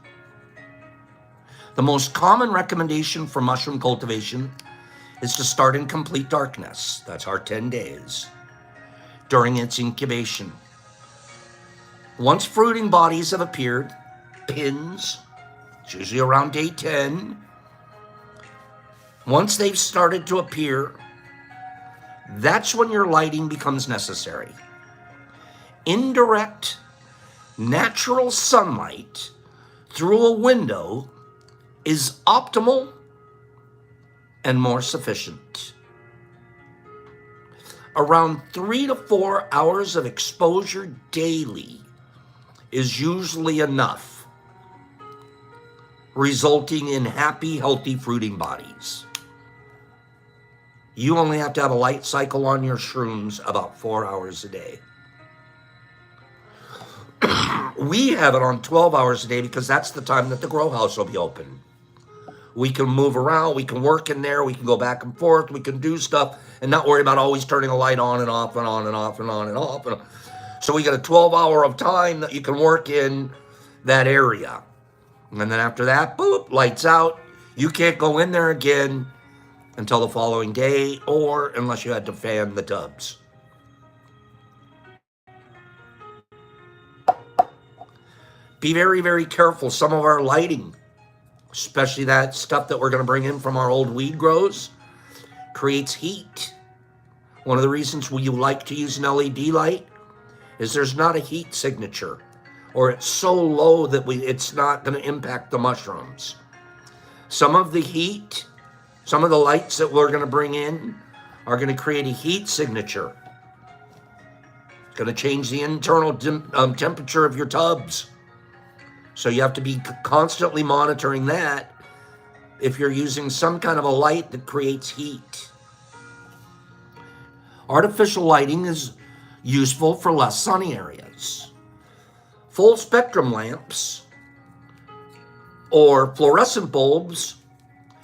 The most common recommendation for mushroom cultivation is to start in complete darkness. That's our 10 days during its incubation. Once fruiting bodies have appeared, pins, it's usually around day 10, once they've started to appear, that's when your lighting becomes necessary. Indirect, natural sunlight through a window is optimal and more sufficient. Around 3 to 4 hours of exposure daily is usually enough, resulting in happy, healthy fruiting bodies. You only have to have a light cycle on your shrooms about 4 hours a day. We have it on 12 hours a day because that's the time that the grow house will be open. We can move around, we can work in there, we can go back and forth, we can do stuff and not worry about always turning a light on and off and on and off and on and off. So we get a 12-hour of time that you can work in that area. And then after that, boop, lights out. You can't go in there again until the following day, or unless you had to fan the tubs. Be very, very careful. Some of our lighting, especially that stuff that we're going to bring in from our old weed grows, creates heat. One of the reasons you like to use an LED light is there's not a heat signature, or it's so low that it's not going to impact the mushrooms. Some of the heat, some of the lights that we're going to bring in are going to create a heat signature. It's going to change the internal temperature of your tubs. So you have to be constantly monitoring that if you're using some kind of a light that creates heat. Artificial lighting is useful for less sunny areas. Full spectrum lamps or fluorescent bulbs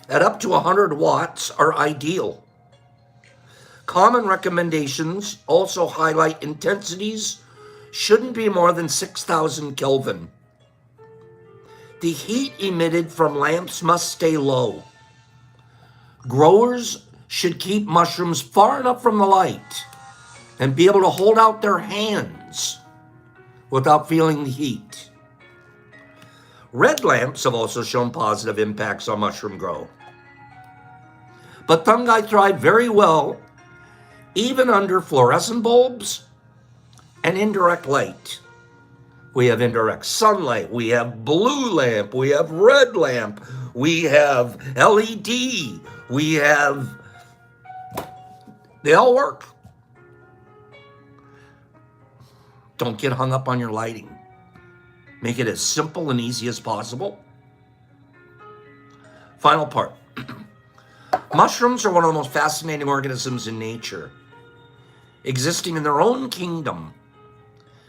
at up to 100 watts are ideal. Common recommendations also highlight intensities shouldn't be more than 6,000 Kelvin. The heat emitted from lamps must stay low. Growers should keep mushrooms far enough from the light and be able to hold out their hands without feeling the heat. Red lamps have also shown positive impacts on mushroom growth. But fungi thrive very well even under fluorescent bulbs and indirect light. We have indirect sunlight, we have blue lamp, we have red lamp, we have LED, they all work. Don't get hung up on your lighting. Make it as simple and easy as possible. Final part. Mushrooms are one of the most fascinating organisms in nature, existing in their own kingdom,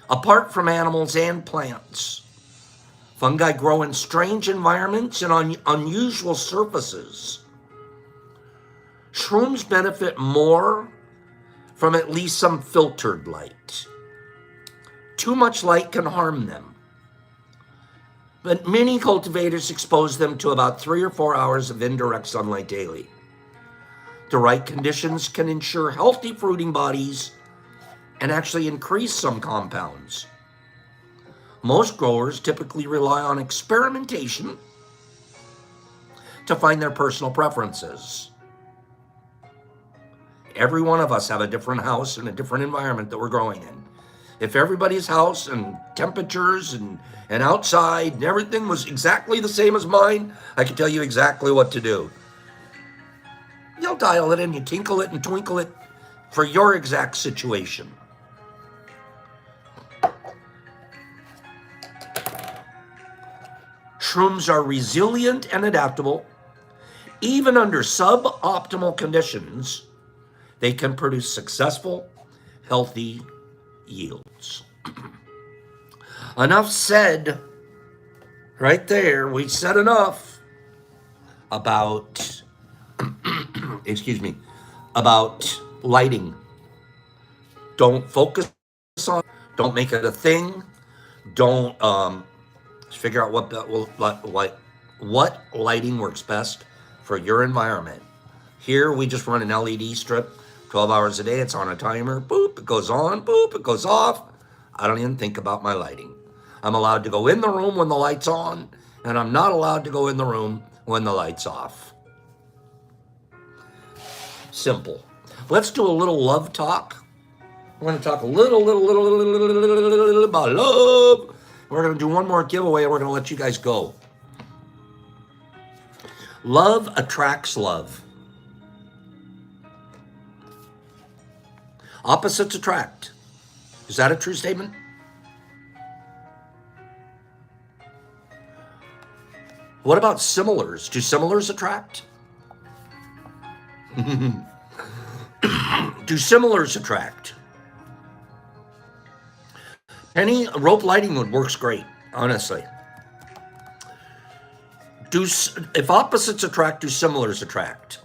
apart from animals and plants. Fungi grow in strange environments and on unusual surfaces. Shrooms benefit more from at least some filtered light. Too much light can harm them, but many cultivators expose them to about 3 or 4 hours of indirect sunlight daily. The right conditions can ensure healthy fruiting bodies and actually increase some compounds. Most growers typically rely on experimentation to find their personal preferences. Every one of us have a different house and a different environment that we're growing in. If everybody's house and temperatures and outside and everything was exactly the same as mine, I could tell you exactly what to do. You'll dial it in, you tinkle it and twinkle it for your exact situation. Shrooms are resilient and adaptable. Even under suboptimal conditions, they can produce successful, healthy yields. Enough said. Right there, we said enough about, about lighting. Don't focus on, don't make it a thing. Don't figure out what lighting works best for your environment. Here we just run an LED strip, 12 hours a day. It's on a timer. Boop, it goes on. Boop, it goes off. I don't even think about my lighting. I'm allowed to go in the room when the light's on, and I'm not allowed to go in the room when the light's off. Simple. Let's do a little love talk. We're going to talk a little about love. We're going to do one more giveaway, and we're going to let you guys go. Love attracts love. Opposites attract. Is that a true statement? What about similars? Do similars attract? Do similars attract? Penny, rope lighting wood works great, honestly. If opposites attract, do similars attract?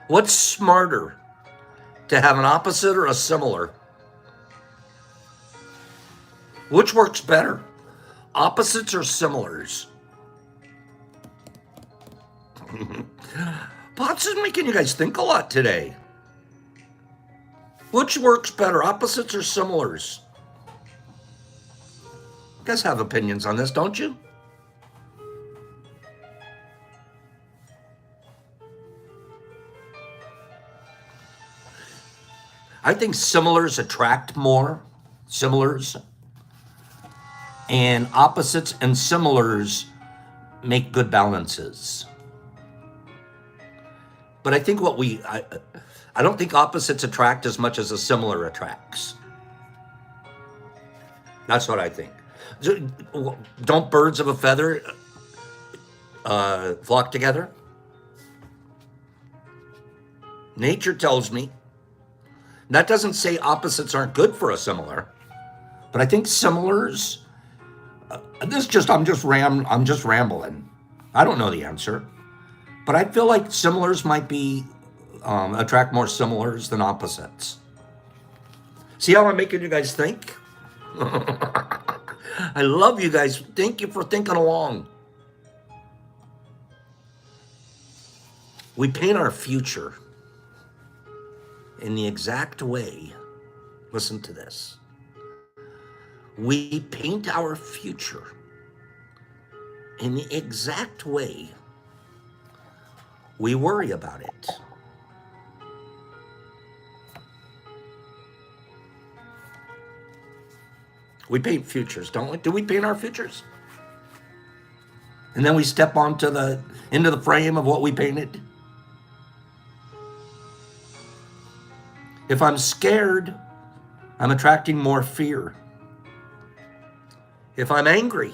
What's smarter, to have an opposite or a similar? Which works better, opposites or similars? Potts is making you guys think a lot today. Which works better, opposites or similars? You guys have opinions on this, don't you? I think similars attract more, similars, and opposites and similars make good balances. But I think I don't think opposites attract as much as a similar attracts. That's what I think. Don't birds of a feather flock together? Nature tells me. That doesn't say opposites aren't good for a similar, but I think similars. I'm just rambling. I don't know the answer, but I feel like similars might be attract more similars than opposites. See how I'm making you guys think? I love you guys. Thank you for thinking along. We paint our future in the exact way. Listen to this. We paint our future in the exact way we worry about it. We paint futures, don't we? Do we paint our futures? And then we step into the frame of what we painted. If I'm scared, I'm attracting more fear. If I'm angry,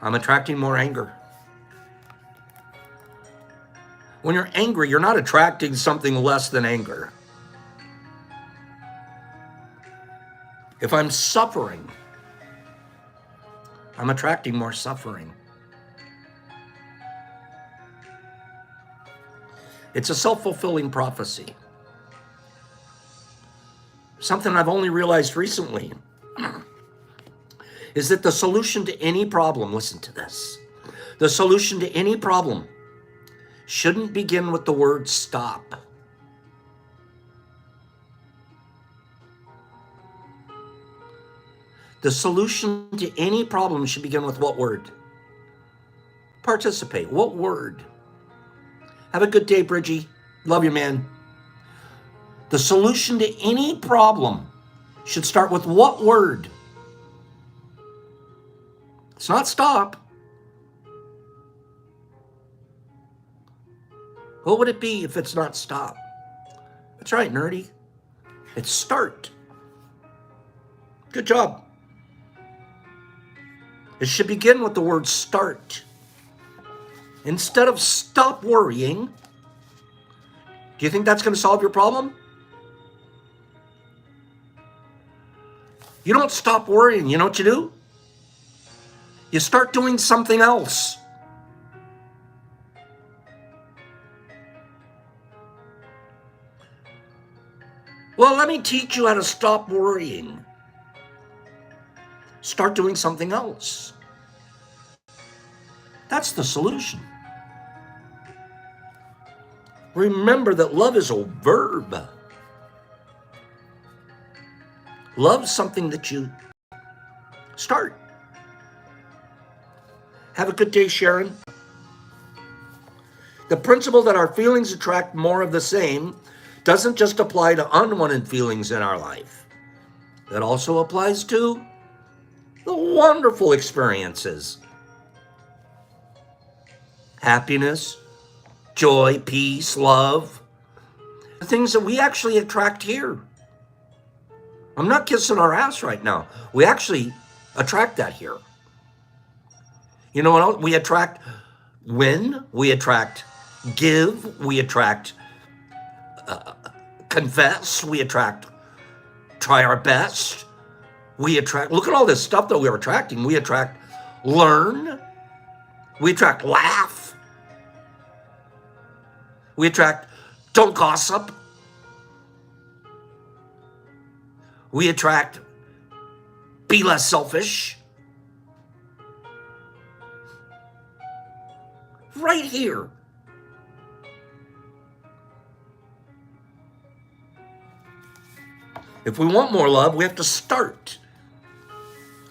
I'm attracting more anger. When you're angry, you're not attracting something less than anger. If I'm suffering, I'm attracting more suffering. It's a self-fulfilling prophecy. Something I've only realized recently is that the solution to any problem, listen to this, The solution to any problem shouldn't begin with the word stop. The solution to any problem should begin with what word? Participate. What word? Have a good day, Bridgie. Love you, man. The solution to any problem should start with what word? It's not stop. What would it be if it's not stop? That's right, nerdy. It's start. Good job. It should begin with the word start. Instead of stop worrying, do you think that's going to solve your problem? You don't stop worrying. You know what you do? You start doing something else. Well, let me teach you how to stop worrying. Start doing something else. That's the solution. Remember that love is a verb. Love's something that you start. Have a good day, Sharon. The principle that our feelings attract more of the same doesn't just apply to unwanted feelings in our life. It also applies to the wonderful experiences. Happiness, joy, peace, love. The things that we actually attract here. I'm not kissing our ass right now. We actually attract that here. You know what else? We attract win, we attract give, we attract confess, we attract try our best, we attract, look at all this stuff that we're attracting. We attract learn, we attract laugh, we attract don't gossip, we attract be less selfish. Right here. If we want more love, we have to start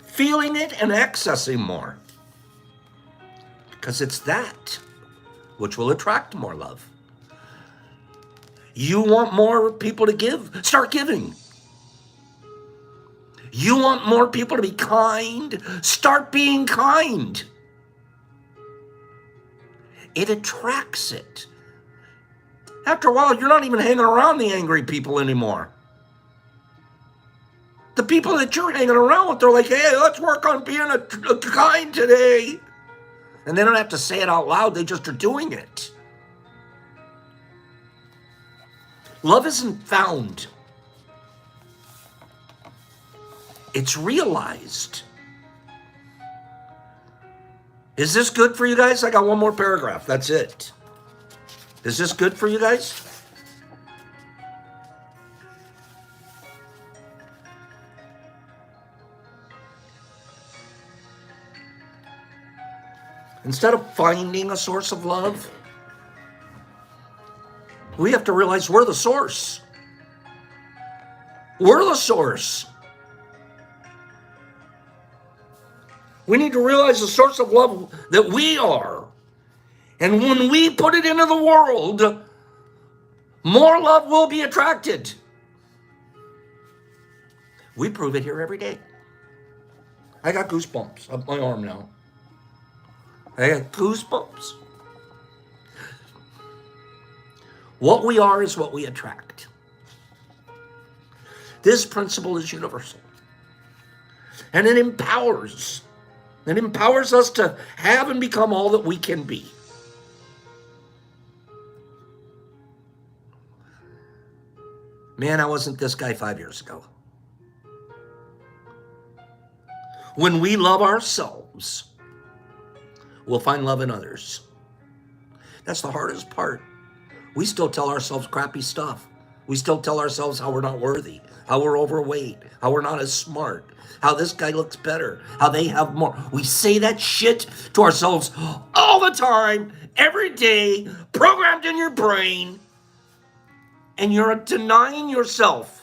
feeling it and accessing more. Because it's that which will attract more love. You want more people to give? Start giving. You want more people to be kind? Start being kind. It attracts it. After a while, you're not even hanging around the angry people anymore. The people that you're hanging around with, they're like, hey, let's work on being a kind today. And they don't have to say it out loud. They just are doing it. Love isn't found. It's realized. Is this good for you guys? I got one more paragraph. That's it. Is this good for you guys? Instead of finding a source of love, we have to realize we're the source. We're the source. We need to realize the source of love that we are. And when we put it into the world, more love will be attracted. We prove it here every day. I got goosebumps up my arm now. I got goosebumps. What we are is what we attract. This principle is universal. And it empowers. It empowers us to have and become all that we can be. Man, I wasn't this guy 5 years ago. When we love ourselves, we'll find love in others. That's the hardest part. We still tell ourselves crappy stuff. We still tell ourselves how we're not worthy. how we're overweight, how we're not as smart, how this guy looks better, how they have more. We say that shit to ourselves all the time, every day, programmed in your brain, and you're denying yourself.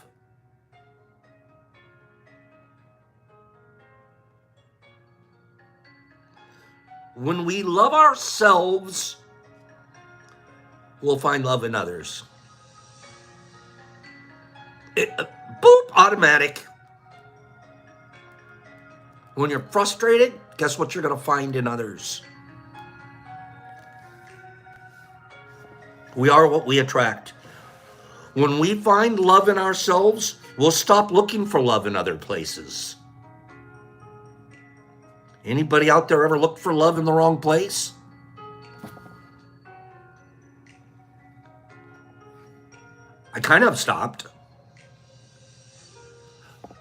When we love ourselves, we'll find love in others. Boop, automatic. When you're frustrated, guess what you're going to find in others? We are what we attract. When we find love in ourselves, we'll stop looking for love in other places. Anybody out there ever look for love in the wrong place? I kind of stopped.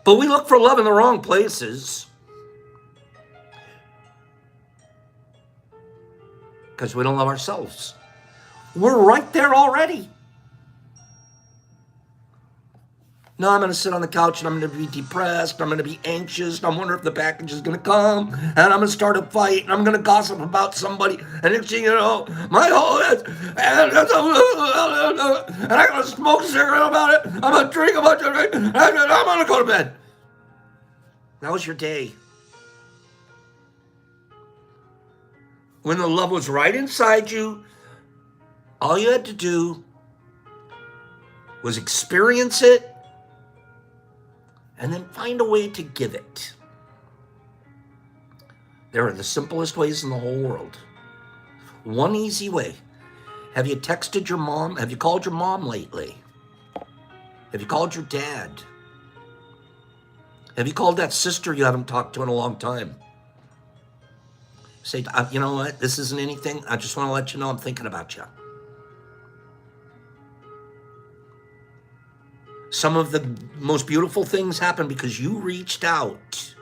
But we look for love in the wrong places because we don't love ourselves. We're right there already. No, I'm going to sit on the couch and I'm going to be depressed. I'm going to be anxious. And I'm wondering if the package is going to come. And I'm going to start a fight. And I'm going to gossip about somebody. And next thing you know, my whole head. And I'm going to smoke a cigarette about it. I'm going to drink a bunch of it. And I'm going to go to bed. That was your day. When the love was right inside you, all you had to do was experience it and then find a way to give it. There are the simplest ways in the whole world. One easy way. Have you texted your mom? Have you called your mom lately? Have you called your dad? Have you called that sister you haven't talked to in a long time? Say, you know what? This isn't anything. I just want to let you know I'm thinking about you. Some of the most beautiful things happen because you reached out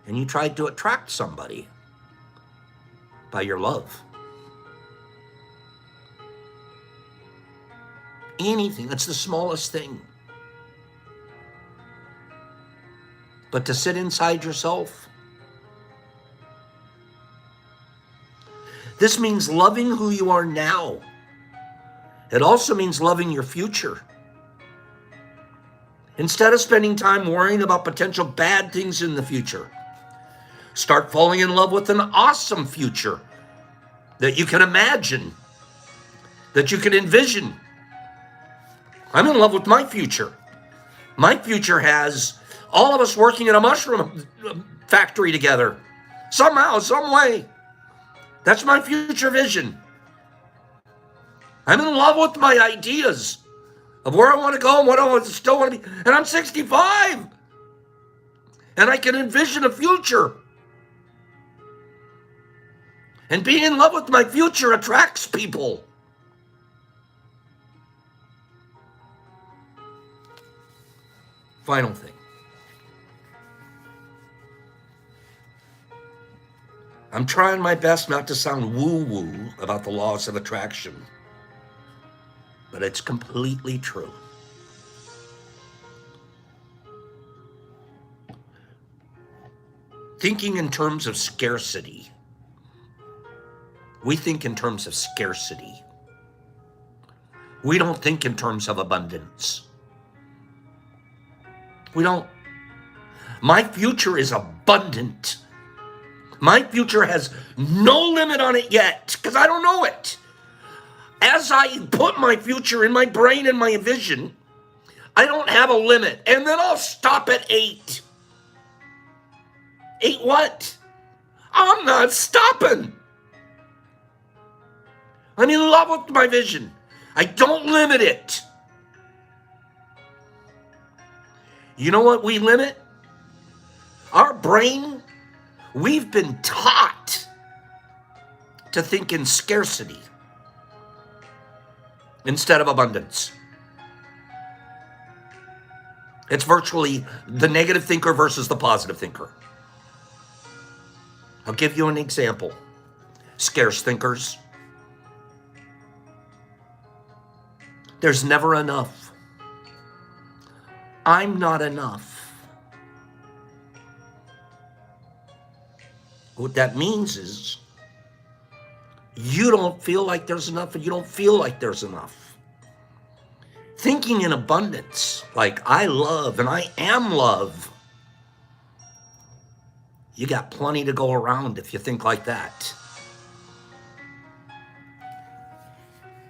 and you tried to attract somebody by your love. Anything, that's the smallest thing. But to sit inside yourself, this means loving who you are now. It also means loving your future. Instead of spending time worrying about potential bad things in the future, start falling in love with an awesome future that you can imagine, that you can envision. I'm in love with my future. My future has all of us working in a mushroom factory together. Somehow, some way. That's my future vision. I'm in love with my ideas of where I want to go and what I still want to be. And I'm 65. And I can envision a future. And being in love with my future attracts people. Final thing. I'm trying my best not to sound woo-woo about the laws of attraction, but it's completely true. Thinking in terms of scarcity. We think in terms of scarcity. We don't think in terms of abundance. We don't. My future is abundant. My future has no limit on it yet, because I don't know it. As I put my future in my brain and my vision, I don't have a limit. And then I'll stop at 8. 8 what? I'm not stopping. I'm in love with my vision. I don't limit it. You know what we limit? Our brain, we've been taught to think in scarcity instead of abundance. It's virtually the negative thinker versus the positive thinker. I'll give you an example. Scarce thinkers. There's never enough. I'm not enough. What that means is you don't feel like there's enough, and you don't feel like there's enough. Thinking in abundance, like I love and I am love. You got plenty to go around if you think like that.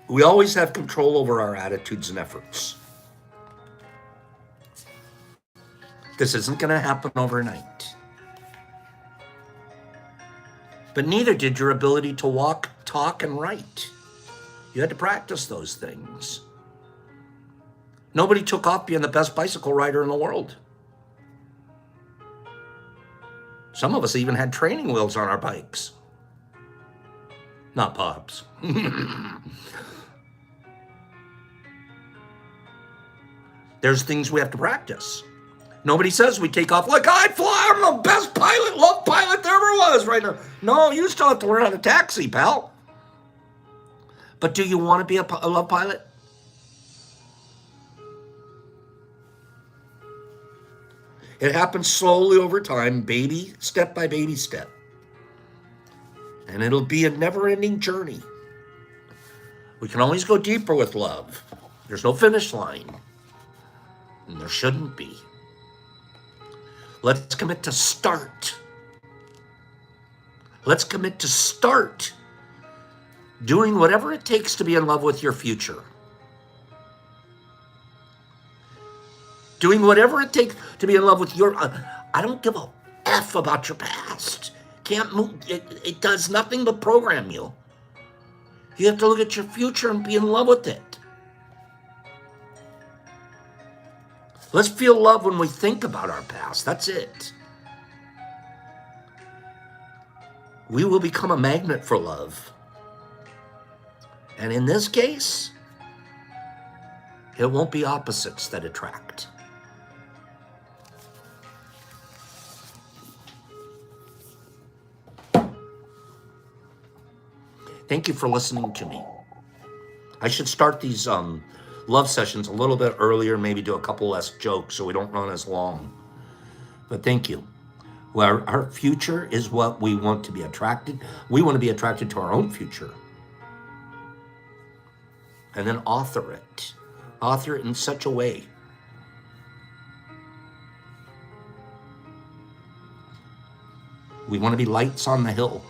We always have control over our attitudes and efforts. This isn't going to happen overnight. But neither did your ability to walk, talk, and write. You had to practice those things. Nobody took off being the best bicycle rider in the world. Some of us even had training wheels on our bikes. Not Pops. There's things we have to practice. Nobody says we take off like I'd fly. I'm the best pilot, love pilot there ever was right now. No, you still have to learn how to taxi, pal. But do you want to be a love pilot? It happens slowly over time, baby step by baby step. And it'll be a never-ending journey. We can always go deeper with love. There's no finish line. And there shouldn't be. Let's commit to start. Let's commit to start doing whatever it takes to be in love with your future. Doing whatever it takes to be in love with your... I don't give a F about your past. Can't move. It does nothing but program you. You have to look at your future and be in love with it. Let's feel love when we think about our past. That's it. We will become a magnet for love. And in this case, it won't be opposites that attract. Thank you for listening to me. I should start these love sessions a little bit earlier, maybe do a couple less jokes so we don't run as long. But thank you. Well, our future is what we want to be attracted. We want to be attracted to our own future. And then author it. Author it in such a way. We want to be lights on the hill.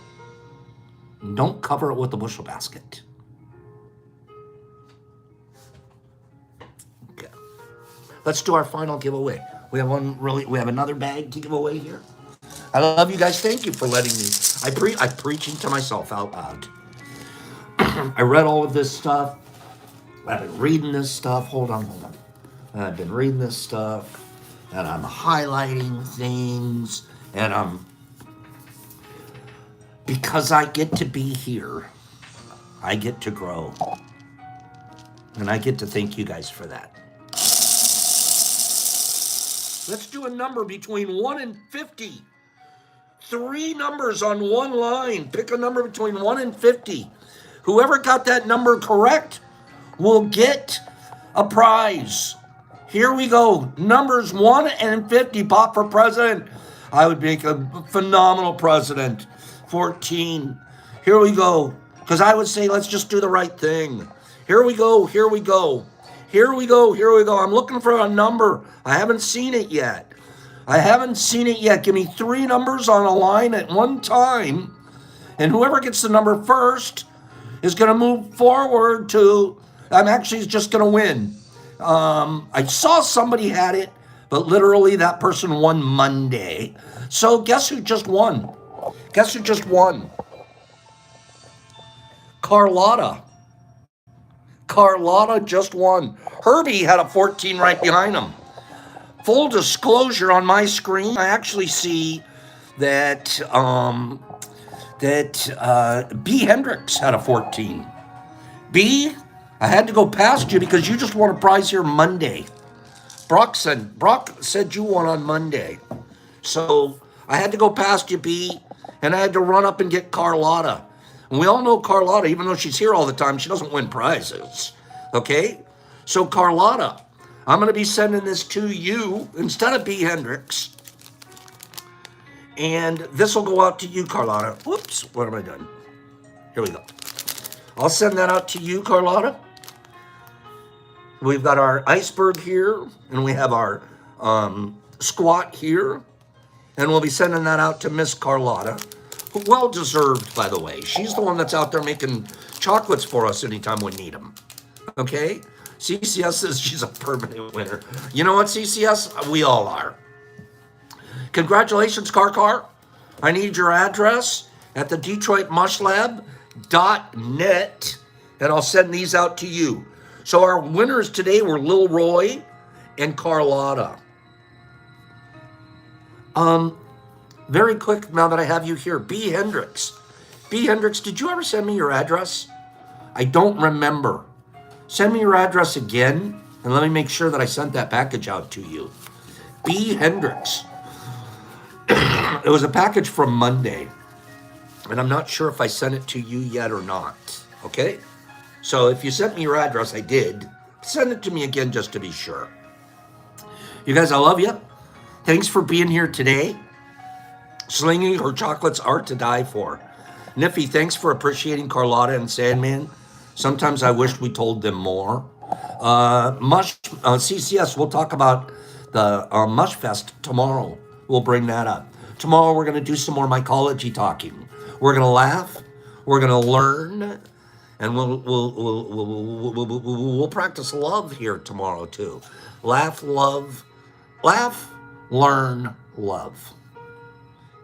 Don't cover it with a bushel basket. Okay. Let's do our final giveaway. We have another bag to give away here. I love you guys. Thank you for letting me. I'm preaching to myself out loud. I read all of this stuff. I've been reading this stuff. Hold on. I've been reading this stuff, and I'm highlighting things, and because I get to be here, I get to grow. And I get to thank you guys for that. Let's do a number between 1 and 50. 3 numbers on one line. Pick a number between 1 and 50. Whoever got that number correct will get a prize. Here we go. Numbers 1 and 50. Pop for president. I would make a phenomenal president. 14. Here we go. Because I would say, let's just do the right thing. Here we go. Here we go. Here we go. Here we go. I'm looking for a number. I haven't seen it yet. Give me 3 numbers on a line at one time. And whoever gets the number first is going to move forward to, I'm actually just going to win. I saw somebody had it, but literally that person won Monday. So guess who just won? Guess who just won? Carlotta. Carlotta just won. Herbie had a 14 right behind him. Full disclosure, on my screen, I actually see that B. Hendricks had a 14. B, I had to go past you because you just won a prize here Monday. Brock said you won on Monday. So I had to go past you, B, and I had to run up and get Carlotta. And we all know Carlotta, even though she's here all the time, she doesn't win prizes. Okay? So Carlotta, I'm going to be sending this to you instead of B. Hendricks. And this will go out to you, Carlotta. Whoops, what am I doing? Here we go. I'll send that out to you, Carlotta. We've got our iceberg here, and we have our squat here. And we'll be sending that out to Miss Carlotta. Well deserved, by the way. She's the one that's out there making chocolates for us anytime we need them. Okay? CCS says she's a permanent winner. You know what, CCS? We all are. Congratulations, Car. I need your address at the DetroitMushLab.net, and I'll send these out to you. So our winners today were Lil Roy and Carlotta. Very quick, now that I have you here, B. Hendricks. B. Hendricks, did you ever send me your address? I don't remember. Send me your address again, and let me make sure that I sent that package out to you. B. Hendricks. It was a package from Monday, and I'm not sure if I sent it to you yet or not, okay? So if you sent me your address, I did. Send it to me again just to be sure. You guys, I love you. Thanks for being here today. Slingy, her chocolates are to die for. Niffy, thanks for appreciating Carlotta and Sandman. Sometimes I wish we told them more. CCS, we'll talk about the Mush Fest tomorrow. We'll bring that up. Tomorrow we're going to do some more mycology talking. We're going to laugh. We're going to learn. And we'll practice love here tomorrow too. Laugh, learn, love.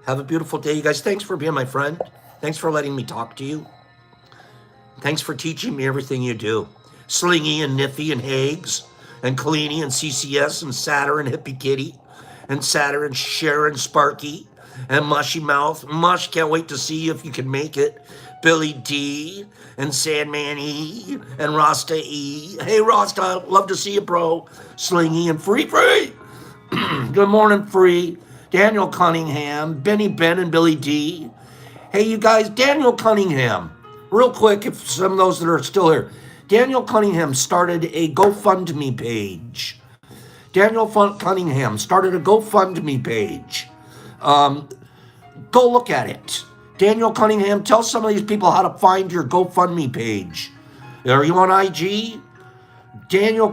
Have a beautiful day, you guys. Thanks for being my friend. Thanks for letting me talk to you. Thanks for teaching me everything you do. Slingy and Niffy and Hags and Kalini and CCS and Satter and Hippie Kitty and Satter and Sharon Sparky and Mushy Mouth. Mush, can't wait to see you if you can make it. Billy D and Sandman E and Rasta E. Hey, Rasta, love to see you, bro. Slingy and Free. Good morning, Free. Daniel Cunningham, Benny Ben and Billy D. Hey, you guys, Daniel Cunningham. Real quick, if some of those that are still here. Daniel Cunningham started a GoFundMe page. Cunningham started a GoFundMe page. Go look at it. Daniel Cunningham, tell some of these people how to find your GoFundMe page. Are you on IG? Daniel,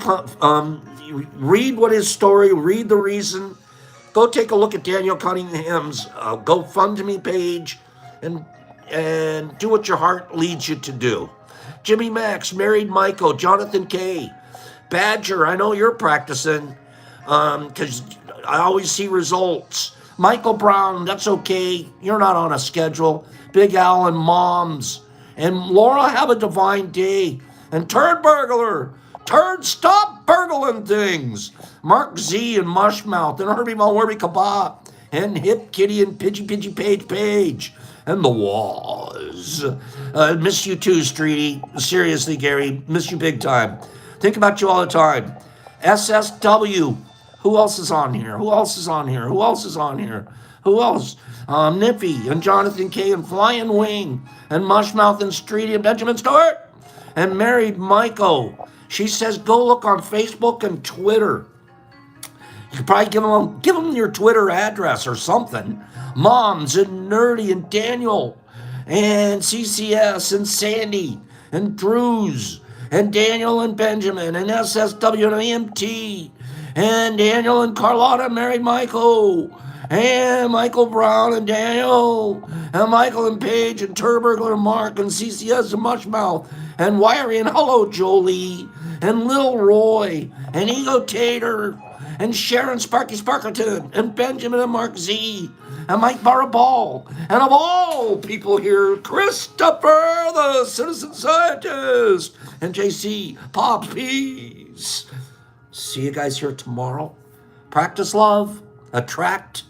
read what his story, read the reason. Go take a look at Daniel Cunningham's GoFundMe page and do what your heart leads you to do. Jimmy Max, Married Michael, Jonathan K. Badger, I know you're practicing because I always see results. Michael Brown, that's okay. You're not on a schedule. Big Al and Moms. And Laura, have a divine day. And Turd Burglar, stop burgling things. Mark Z and Mushmouth and Herbie Malwerby Kabah and Hip Kitty and Pidgey Page and the Waz. Miss you too, Streety. Seriously, Gary, miss you big time. Think about you all the time. SSW. Who else is on here? Who else? Niffy and Jonathan K. and Flying Wing and Mushmouth and Streety and Benjamin Stewart and Married Michael. She says go look on Facebook and Twitter. You could probably give them your Twitter address or something. Moms and Nerdy and Daniel and CCS and Sandy and Drews and Daniel and Benjamin and SSW and AMT and Daniel and Carlotta Married Michael and Michael Brown and Daniel and Michael and Paige and Turburglar and Mark and CCS and Mushmouth and Wiry and Hello Jolie and Lil Roy and Ego Tater and Sharon Sparky Sparkerton and Benjamin and Mark Z and Mike Baraball and of all people here, Christopher the Citizen Scientist and JC Pops Peace. See you guys here tomorrow. Practice love, attract